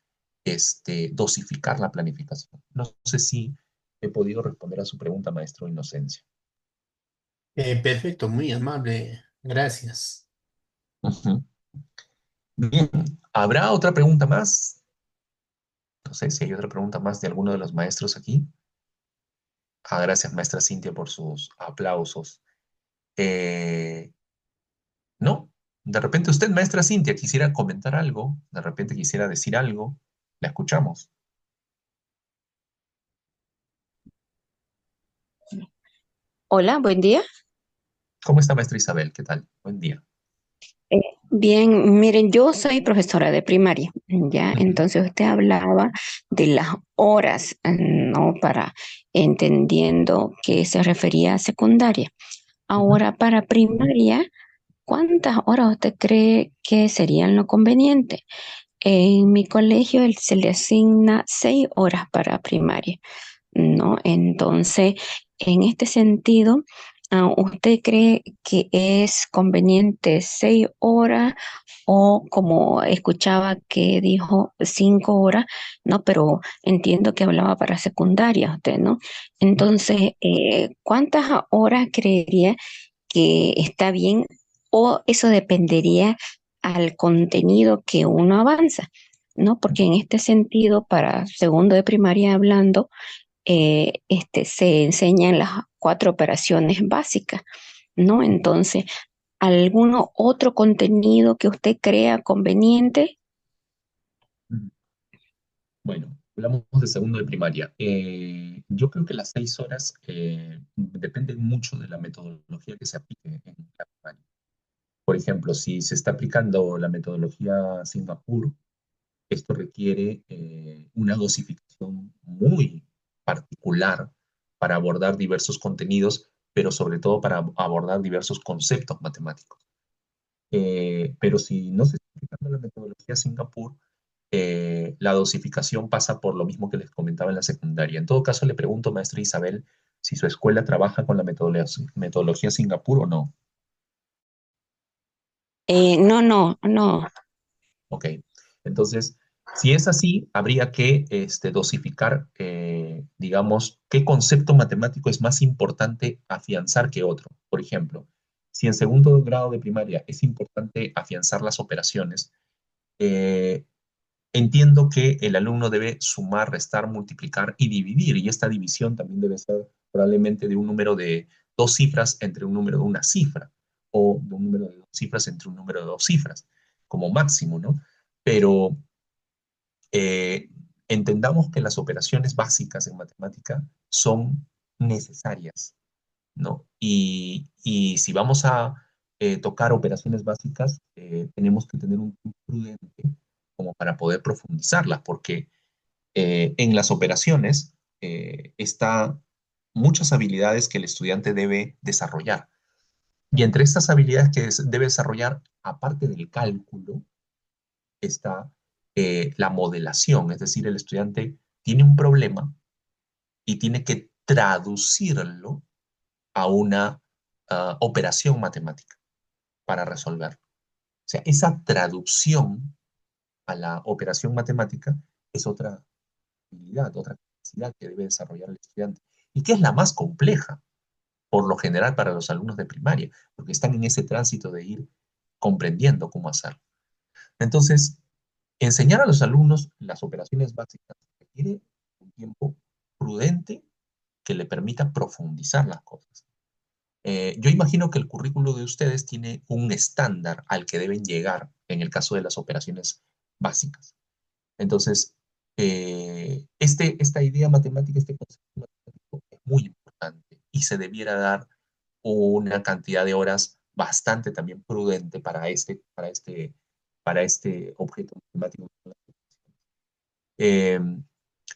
dosificar la planificación. No sé si he podido responder a su pregunta, maestro Inocencio. Perfecto, muy amable. Gracias. Ujú. Bien, ¿habrá otra pregunta más? No sé si hay otra pregunta más de alguno de los maestros aquí. Gracias, maestra Cintia, por sus aplausos. Eh, ¿No? De repente usted, maestra Cintia, quisiera comentar algo, de repente quisiera decir algo. La escuchamos. Hola, buen día. ¿Cómo está, maestra Isabel? ¿Qué tal? Buen día. Eh, Bien, miren, yo soy profesora de primaria, ¿ya? Ujú, Entonces usted hablaba de las horas, ¿no? Para entendiendo que se refería a secundaria. ujú. Ahora, para primaria, ¿cuántas horas usted cree que serían lo conveniente? En mi colegio se le asigna 6 horas para primaria. ¿No? Entonces, en este sentido, ¿usted cree que es conveniente 6 horas o como escuchaba que dijo 5 horas? No, pero entiendo que hablaba para secundaria usted, ¿no? Entonces, ¿cuántas horas creería que está bien o eso dependería al contenido que uno avanza? ¿No? Porque en este sentido, para segundo de primaria hablando, se enseñan las 4 operaciones básicas, ¿no? Entonces, ¿alguno otro contenido que usted crea conveniente? Ujú. Bueno, hablamos de segundo de primaria. Yo creo que las 6 horas dependen mucho de la metodología que se aplique en la primaria. Por ejemplo, si se está aplicando la metodología Singapur, esto requiere una dosificación muy particular para abordar diversos contenidos, pero sobre todo para abordar diversos conceptos matemáticos. Pero si no se está aplicando la metodología Singapur, la dosificación pasa por lo mismo que les comentaba en la secundaria. En todo caso, le pregunto, maestra Isabel, si su escuela trabaja con la metodología Singapur o no. No, no, no. Ok, entonces, si es así, habría que dosificar, digamos, qué concepto matemático es más importante afianzar que otro. Por ejemplo, si en segundo grado de primaria es importante afianzar las operaciones, eh, entiendo que el alumno debe sumar, restar, multiplicar y dividir, y esta división también debe ser probablemente de un número de 2 cifras entre un número de una cifra, o de un número de 2 cifras entre un número de 2 cifras, como máximo, ¿no? Pero eh, entendamos que las operaciones básicas en matemática son necesarias, ¿no? Y si vamos a tocar operaciones básicas, tenemos que tener un tiempo prudente como para poder profundizarlas, porque en las operaciones están muchas habilidades que el estudiante debe desarrollar. Y entre estas habilidades que debe desarrollar, aparte del cálculo, está la modelación, es decir, el estudiante tiene un problema y tiene que traducirlo a una operación matemática para resolverlo. O sea, esa traducción a la operación matemática es otra habilidad, otra capacidad que debe desarrollar el estudiante y que es la más compleja, por lo general, para los alumnos de primaria, porque están en ese tránsito de ir comprendiendo cómo hacerlo. Entonces, enseñar a los alumnos las operaciones básicas requiere un tiempo prudente que le permita profundizar las cosas. Yo imagino que el currículo de ustedes tiene un estándar al que deben llegar en el caso de las operaciones básicas. Entonces, esta idea matemática, este concepto matemático es muy importante y se debiera dar una cantidad de horas bastante también prudente para este objeto matemático. Eh,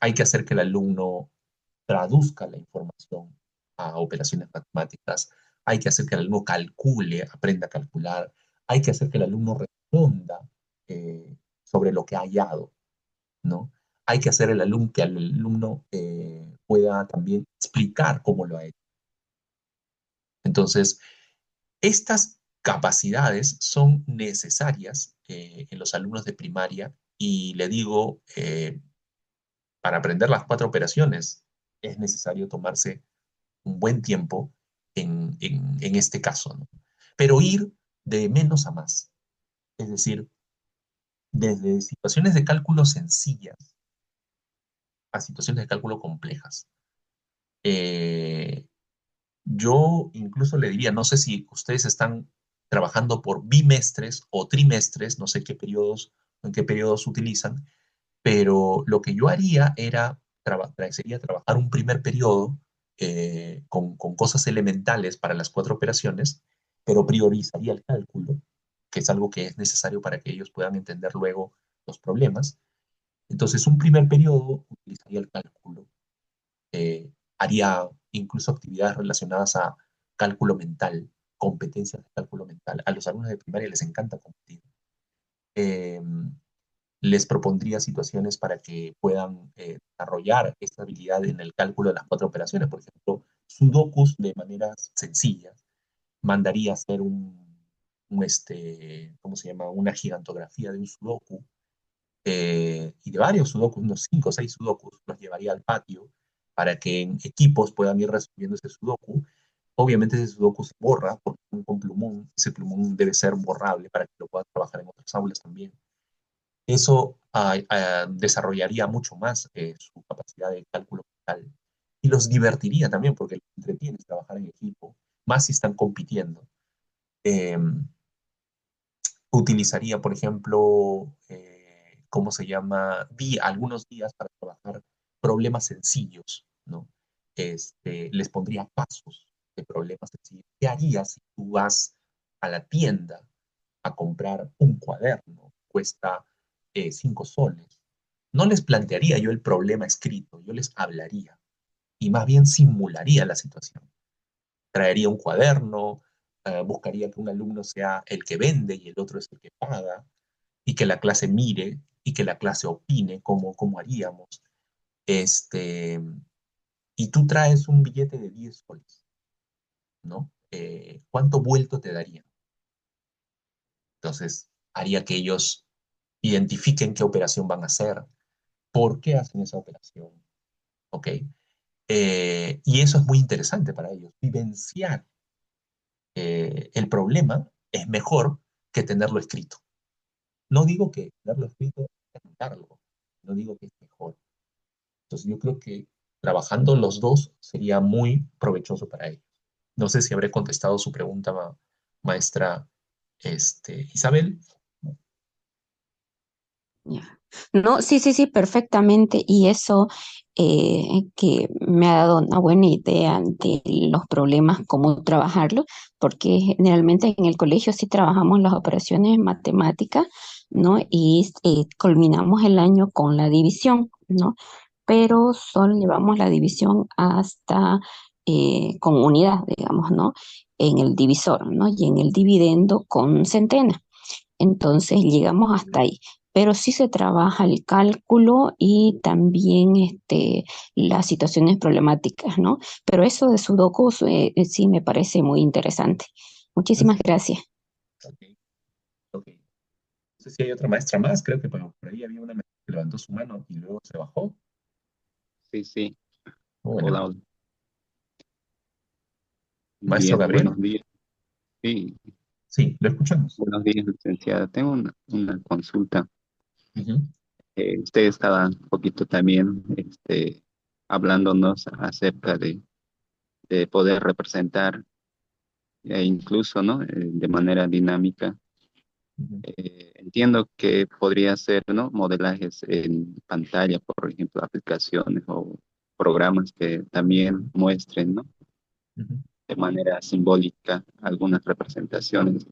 Hay que hacer que el alumno traduzca la información a operaciones matemáticas, hay que hacer que el alumno calcule, aprenda a calcular, hay que hacer que el alumno responda sobre lo que ha hallado, ¿no? Hay que hacer que el alumno pueda también explicar cómo lo ha hecho. Entonces, estas capacidades son necesarias en los alumnos de primaria y le digo, para aprender las cuatro operaciones es necesario tomarse un buen tiempo en este caso, ¿no? Pero ir de menos a más. Es decir, desde situaciones de cálculo sencillas a situaciones de cálculo complejas. Eh, yo incluso le diría, no sé si ustedes están trabajando por bimestres o trimestres, no sé qué periodos, en qué periodos utilizan, pero lo que yo haría sería trabajar un primer periodo con cosas elementales para las cuatro operaciones, pero priorizaría el cálculo, que es algo que es necesario para que ellos puedan entender luego los problemas. Entonces, un primer periodo utilizaría el cálculo, haría incluso actividades relacionadas a cálculo mental, competencias de cálculo mental. A los alumnos de primaria les encanta competir. Eh, Les propondría situaciones para que puedan desarrollar esta habilidad en el cálculo de las cuatro operaciones. Por ejemplo, sudokus de maneras sencillas. Mandaría a hacer ¿cómo se llama? Una gigantografía de un sudoku y de varios sudokus, unos 5 o 6 sudokus, los llevaría al patio para que en equipos puedan ir resolviendo ese sudoku. Obviamente ese sudoku se borra con plumón, ese plumón debe ser borrable para que lo puedan trabajar en otras aulas también. Eso desarrollaría mucho más su capacidad de cálculo mental y los divertiría también porque les entretiene trabajar en equipo, más si están compitiendo. Eh, Utilizaría, por ejemplo, ¿cómo se llama? Algunos días para trabajar problemas sencillos, ¿no? Les pondría pasos de problemas sencillos. ¿Qué harías si tú vas a la tienda a comprar un cuaderno? Cuesta 5 soles. No les plantearía yo el problema escrito, yo les hablaría y más bien simularía la situación. Traería un cuaderno, buscaría que un alumno sea el que vende y el otro es el que paga, y que la clase mire y que la clase opine cómo haríamos. Este, y tú traes un billete de 10 soles, ¿no? ¿Cuánto vuelto te daría? Entonces, haría que ellos identifiquen qué operación van a hacer, por qué hacen esa operación, ¿ok? Y eso es muy interesante para ellos. Vivenciar el problema es mejor que tenerlo escrito. No digo que tenerlo escrito es contarlo, no digo que es mejor. Entonces yo creo que trabajando los dos sería muy provechoso para ellos. No sé si habré contestado su pregunta, maestra Isabel. Ya. No, sí, sí, sí, perfectamente. Y eso que me ha dado una buena idea de los problemas, cómo trabajarlos, porque generalmente en el colegio sí trabajamos las operaciones matemáticas, ¿no? Y culminamos el año con la división, ¿no? Pero solo llevamos la división hasta con unidad, digamos, ¿no? En el divisor, ¿no? Y en el dividendo con centena. Entonces llegamos hasta ahí. Pero sí se trabaja el cálculo y también las situaciones problemáticas, ¿no? Pero eso de Sudokus sí me parece muy interesante. Muchísimas gracias. Ok, ok. No sé si hay otra maestra más, creo que por ahí había una maestra que levantó su mano y luego se bajó. Sí, sí. Bueno, Hola, hola. maestro Bien, Gabriel, buenos días. Sí, sí, lo escuchamos. buenos días, licenciada. Tengo una consulta. Ujú, Usted estaba un poquito también hablándonos acerca de poder representar e incluso, ¿no? De manera dinámica. ujú, Entiendo que podría ser, ¿no? Modelajes en pantalla, por ejemplo, aplicaciones o programas que también muestren, ¿no? ujú, De manera simbólica algunas representaciones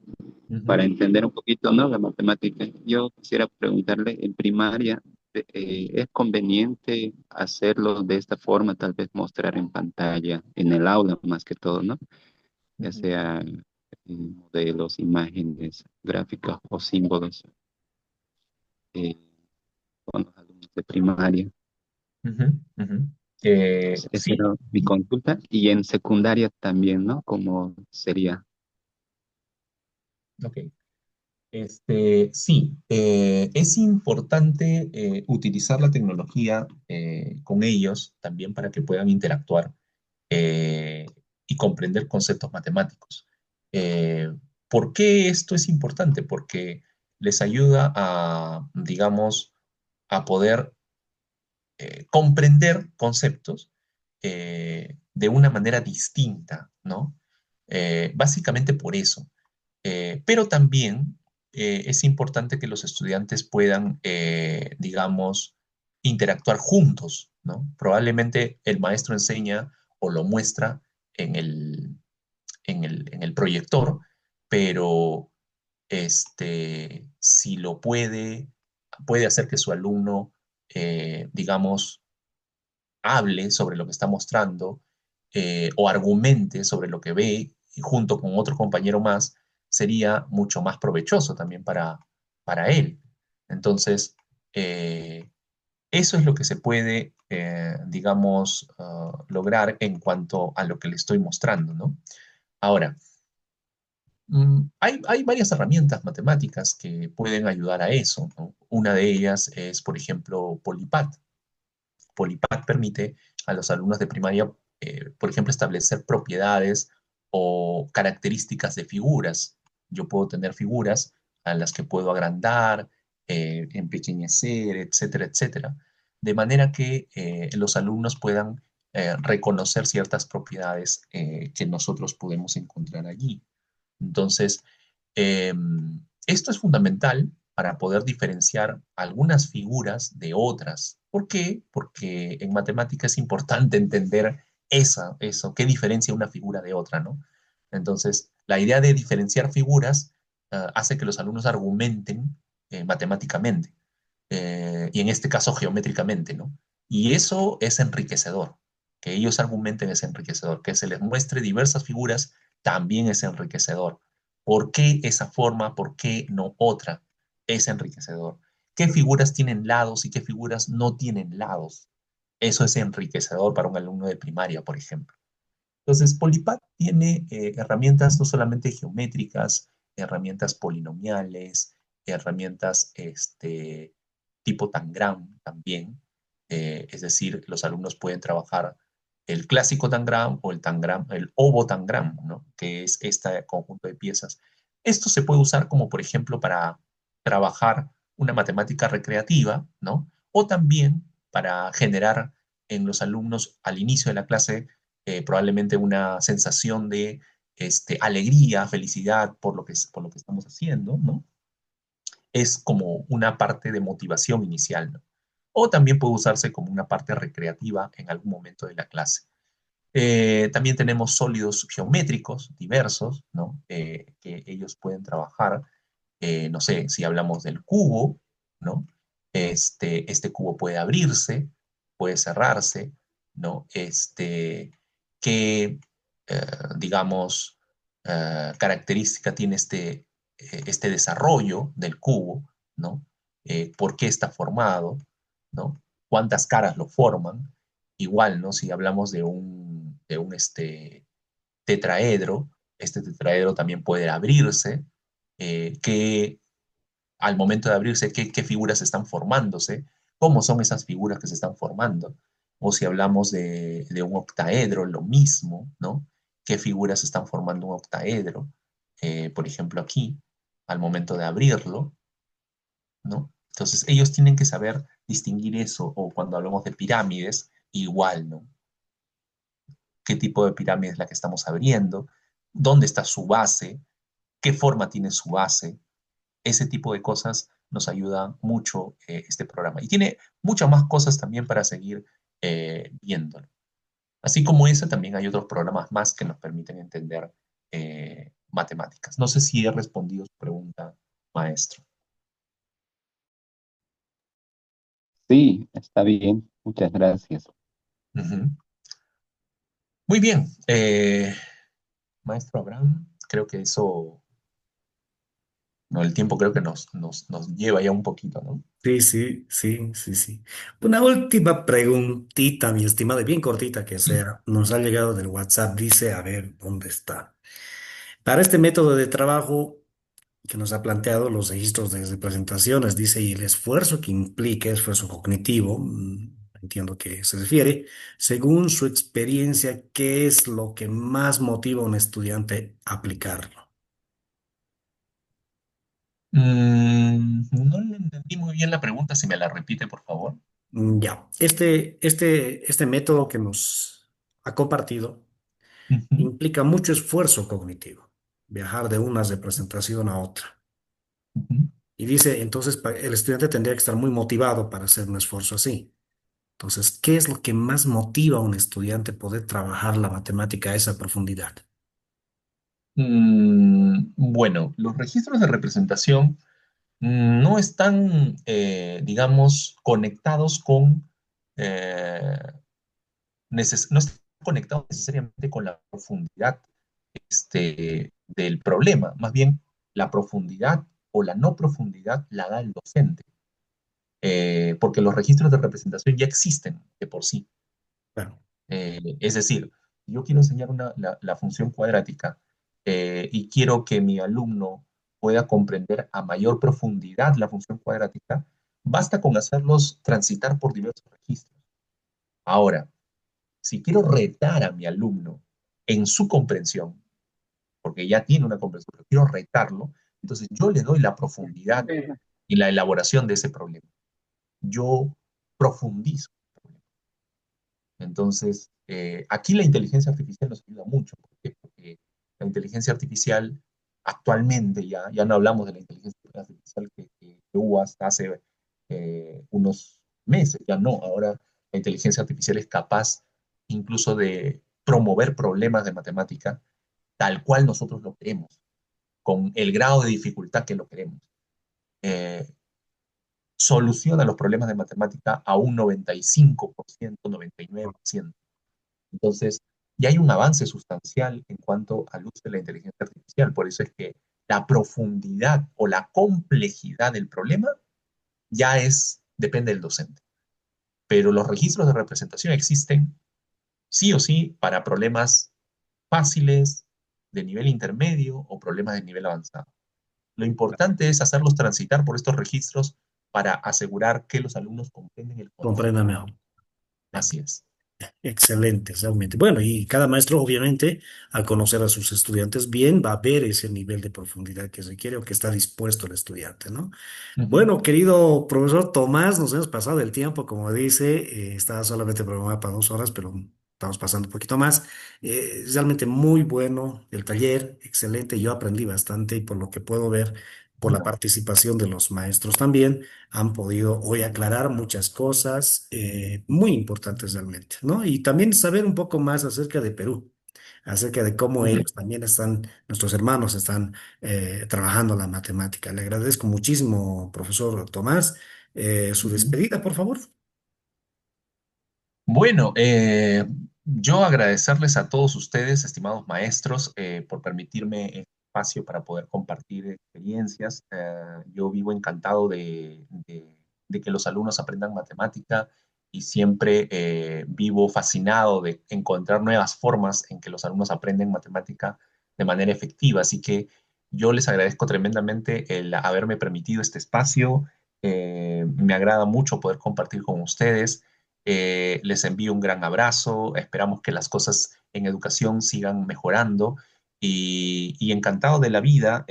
ujú. para entender un poquito, ¿no? La matemática. Yo quisiera preguntarle, en primaria, ¿es conveniente hacerlo de esta forma, tal vez mostrar en pantalla, en el aula más que todo, ¿no? Ya Ujú, sea modelos, imágenes, gráficas o símbolos eh, con los alumnos de primaria? ujú, ujú. Esa Sí, era mi consulta. Y en secundaria también, ¿no? ¿Cómo sería? ok. Sí, es importante utilizar la tecnología con ellos también para que puedan interactuar eh, y comprender conceptos matemáticos. Eh, ¿Por qué esto es importante? Porque les ayuda a, digamos, a poder comprender conceptos de una manera distinta, ¿no? Básicamente por eso. Pero también es importante que los estudiantes puedan, digamos, interactuar juntos, ¿no? Probablemente el maestro enseña o lo muestra en el proyector, pero si lo puede hacer que su alumno, digamos, hable sobre lo que está mostrando o argumente sobre lo que ve y junto con otro compañero más, sería mucho más provechoso también para él. Entonces, eh, eso es lo que se puede, digamos, lograr en cuanto a lo que le estoy mostrando, ¿no? Ahora, hay varias herramientas matemáticas que pueden ayudar a eso, ¿no? Una de ellas es, por ejemplo, Polypath. Polypath permite a los alumnos de primaria, por ejemplo, establecer propiedades o características de figuras. Yo puedo tener figuras a las que puedo agrandar, empequeñecer, etcétera, etcétera, de manera que los alumnos puedan reconocer ciertas propiedades que nosotros podemos encontrar allí. Entonces, eh, esto es fundamental para poder diferenciar algunas figuras de otras. ¿Por qué? Porque en matemática es importante entender eso, qué diferencia una figura de otra, ¿no? Entonces, la idea de diferenciar figuras hace que los alumnos argumenten matemáticamente, y en este caso geométricamente, ¿no? Y eso es enriquecedor. Que ellos argumenten es enriquecedor. Que se les muestre diversas figuras también es enriquecedor. ¿Por qué esa forma? ¿Por qué no otra? Es enriquecedor. ¿Qué figuras tienen lados y qué figuras no tienen lados? Eso es enriquecedor para un alumno de primaria, por ejemplo. Entonces, Polypath tiene herramientas no solamente geométricas, herramientas polinomiales, herramientas tipo Tangram también. Es decir, los alumnos pueden trabajar el clásico Tangram o el Tangram, el Ovo Tangram, ¿no? Que es este conjunto de piezas. Esto se puede usar como, por ejemplo, para trabajar una matemática recreativa, ¿no? O también para generar en los alumnos al inicio de la clase probablemente una sensación de alegría, felicidad por lo que estamos haciendo, ¿no? Es como una parte de motivación inicial, ¿no? O también puede usarse como una parte recreativa en algún momento de la clase. También tenemos sólidos geométricos diversos, ¿no? Que ellos pueden trabajar. No sé, si hablamos del cubo, ¿no? Este cubo puede abrirse, puede cerrarse, ¿no? ¿Qué, eh, digamos, característica tiene este desarrollo del cubo, ¿no? ¿Por qué está formado, ¿no? ¿Cuántas caras lo forman? Igual, ¿no? Si hablamos de un tetraedro, este tetraedro también puede abrirse, que al momento de abrirse, qué figuras están formándose, cómo son esas figuras que se están formando, o si hablamos de un octaedro, lo mismo, ¿no? ¿Qué figuras están formando un octaedro? Por ejemplo, aquí, al momento de abrirlo, ¿no? Entonces, ellos tienen que saber distinguir eso, o cuando hablamos de pirámides, igual, ¿no? ¿Qué tipo de pirámide es la que estamos abriendo? ¿Dónde está su base? ¿Qué forma tiene su base? Ese tipo de cosas nos ayuda mucho este programa. Y tiene muchas más cosas también para seguir viéndolo. Así como ese, también hay otros programas más que nos permiten entender matemáticas. No sé si he respondido su pregunta, maestro. Sí, está bien. Muchas gracias. Ujú. Muy bien. Maestro Abraham, creo que eso, no, el tiempo creo que nos lleva ya un poquito, ¿no? Sí, sí, sí, sí, sí. Una última preguntita, mi estimado, y bien cortita que sea. Nos ha llegado del WhatsApp, dice, a ver, ¿dónde está? Para este método de trabajo, que nos ha planteado los registros de representaciones. Dice, y el esfuerzo que implica, esfuerzo cognitivo, entiendo que se refiere, según su experiencia, ¿qué es lo que más motiva a un estudiante a aplicarlo? No le entendí muy bien la pregunta, si me la repite, por favor. Ya, este método que nos ha compartido Ujú, implica mucho esfuerzo cognitivo, viajar de una representación a otra. ujú. Y dice, entonces el estudiante tendría que estar muy motivado para hacer un esfuerzo así. Entonces, ¿qué es lo que más motiva a un estudiante poder trabajar la matemática a esa profundidad? Bueno, los registros de representación no están, digamos, conectados con, eh, no están conectados necesariamente con la profundidad, del problema. Más bien, la profundidad o la no profundidad la da el docente, porque los registros de representación ya existen de por sí. Bueno, Es decir, yo quiero enseñar la función cuadrática, y quiero que mi alumno pueda comprender a mayor profundidad la función cuadrática, basta con hacerlos transitar por diversos registros. Ahora, si quiero retar a mi alumno en su comprensión, porque ya tiene una comprensión, pero quiero retarlo, entonces yo le doy la profundidad y la elaboración de ese problema. Yo profundizo. Entonces, aquí la inteligencia artificial nos ayuda mucho. ¿Por qué? Porque la inteligencia artificial actualmente, ya no hablamos de la inteligencia artificial que hubo hasta hace unos meses, ya no. Ahora la inteligencia artificial es capaz incluso de promover problemas de matemática tal cual nosotros lo queremos, con el grado de dificultad que lo queremos. Eh, Soluciona los problemas de matemática a un 95%, 99%. Entonces, ya hay un avance sustancial en cuanto al uso de la inteligencia artificial. Por eso es que la profundidad o la complejidad del problema depende del docente. Pero los registros de representación existen sí o sí para problemas fáciles, de nivel intermedio o problemas de nivel avanzado. Lo importante es hacerlos transitar por estos registros para asegurar que los alumnos comprenden el concepto. compréndame ahora. Así es. Excelente, realmente. Bueno, y cada maestro, obviamente, al conocer a sus estudiantes bien, va a ver ese nivel de profundidad que requiere o que está dispuesto el estudiante, ¿no? Ujú. Bueno, querido profesor Tomás, nos hemos pasado el tiempo, como dice, estaba solamente programada para 2 horas, pero estamos pasando un poquito más. Realmente muy bueno el taller, excelente, yo aprendí bastante y por lo que puedo ver, por la participación de los maestros también, han podido hoy aclarar muchas cosas muy importantes realmente, ¿no? Y también saber un poco más acerca de Perú, acerca de cómo ellos también están, nuestros hermanos están trabajando la matemática. Le agradezco muchísimo, profesor Tomás. Su Ujú. despedida, por favor. Bueno, yo agradecerles a todos ustedes, estimados maestros, por permitirme el espacio para poder compartir experiencias. Yo vivo encantado de que los alumnos aprendan matemática y siempre vivo fascinado de encontrar nuevas formas en que los alumnos aprenden matemática de manera efectiva. Así que yo les agradezco tremendamente el haberme permitido este espacio. Me agrada mucho poder compartir con ustedes. Les envío un gran abrazo, esperamos que las cosas en educación sigan mejorando y encantado de la vida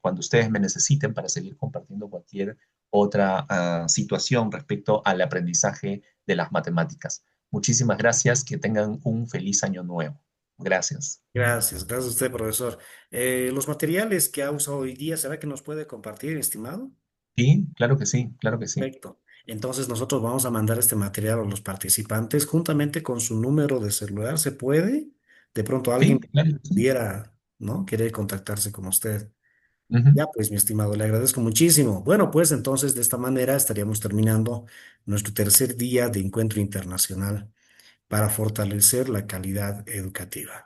cuando ustedes me necesiten para seguir compartiendo cualquier otra situación respecto al aprendizaje de las matemáticas. Muchísimas gracias, que tengan un feliz año nuevo. Gracias. Gracias, gracias a usted, profesor. Los materiales que ha usado hoy día, ¿será que nos puede compartir, estimado? Sí, claro que sí, claro que sí. Perfecto. Entonces nosotros vamos a mandar este material a los participantes juntamente con su número de celular. ¿Se puede? De pronto alguien Sí, claro que sí. pudiera, ¿no? Querer contactarse con usted. Ujú. Ya, pues, mi estimado, le agradezco muchísimo. Bueno, pues entonces de esta manera estaríamos terminando nuestro tercer día de encuentro internacional para fortalecer la calidad educativa.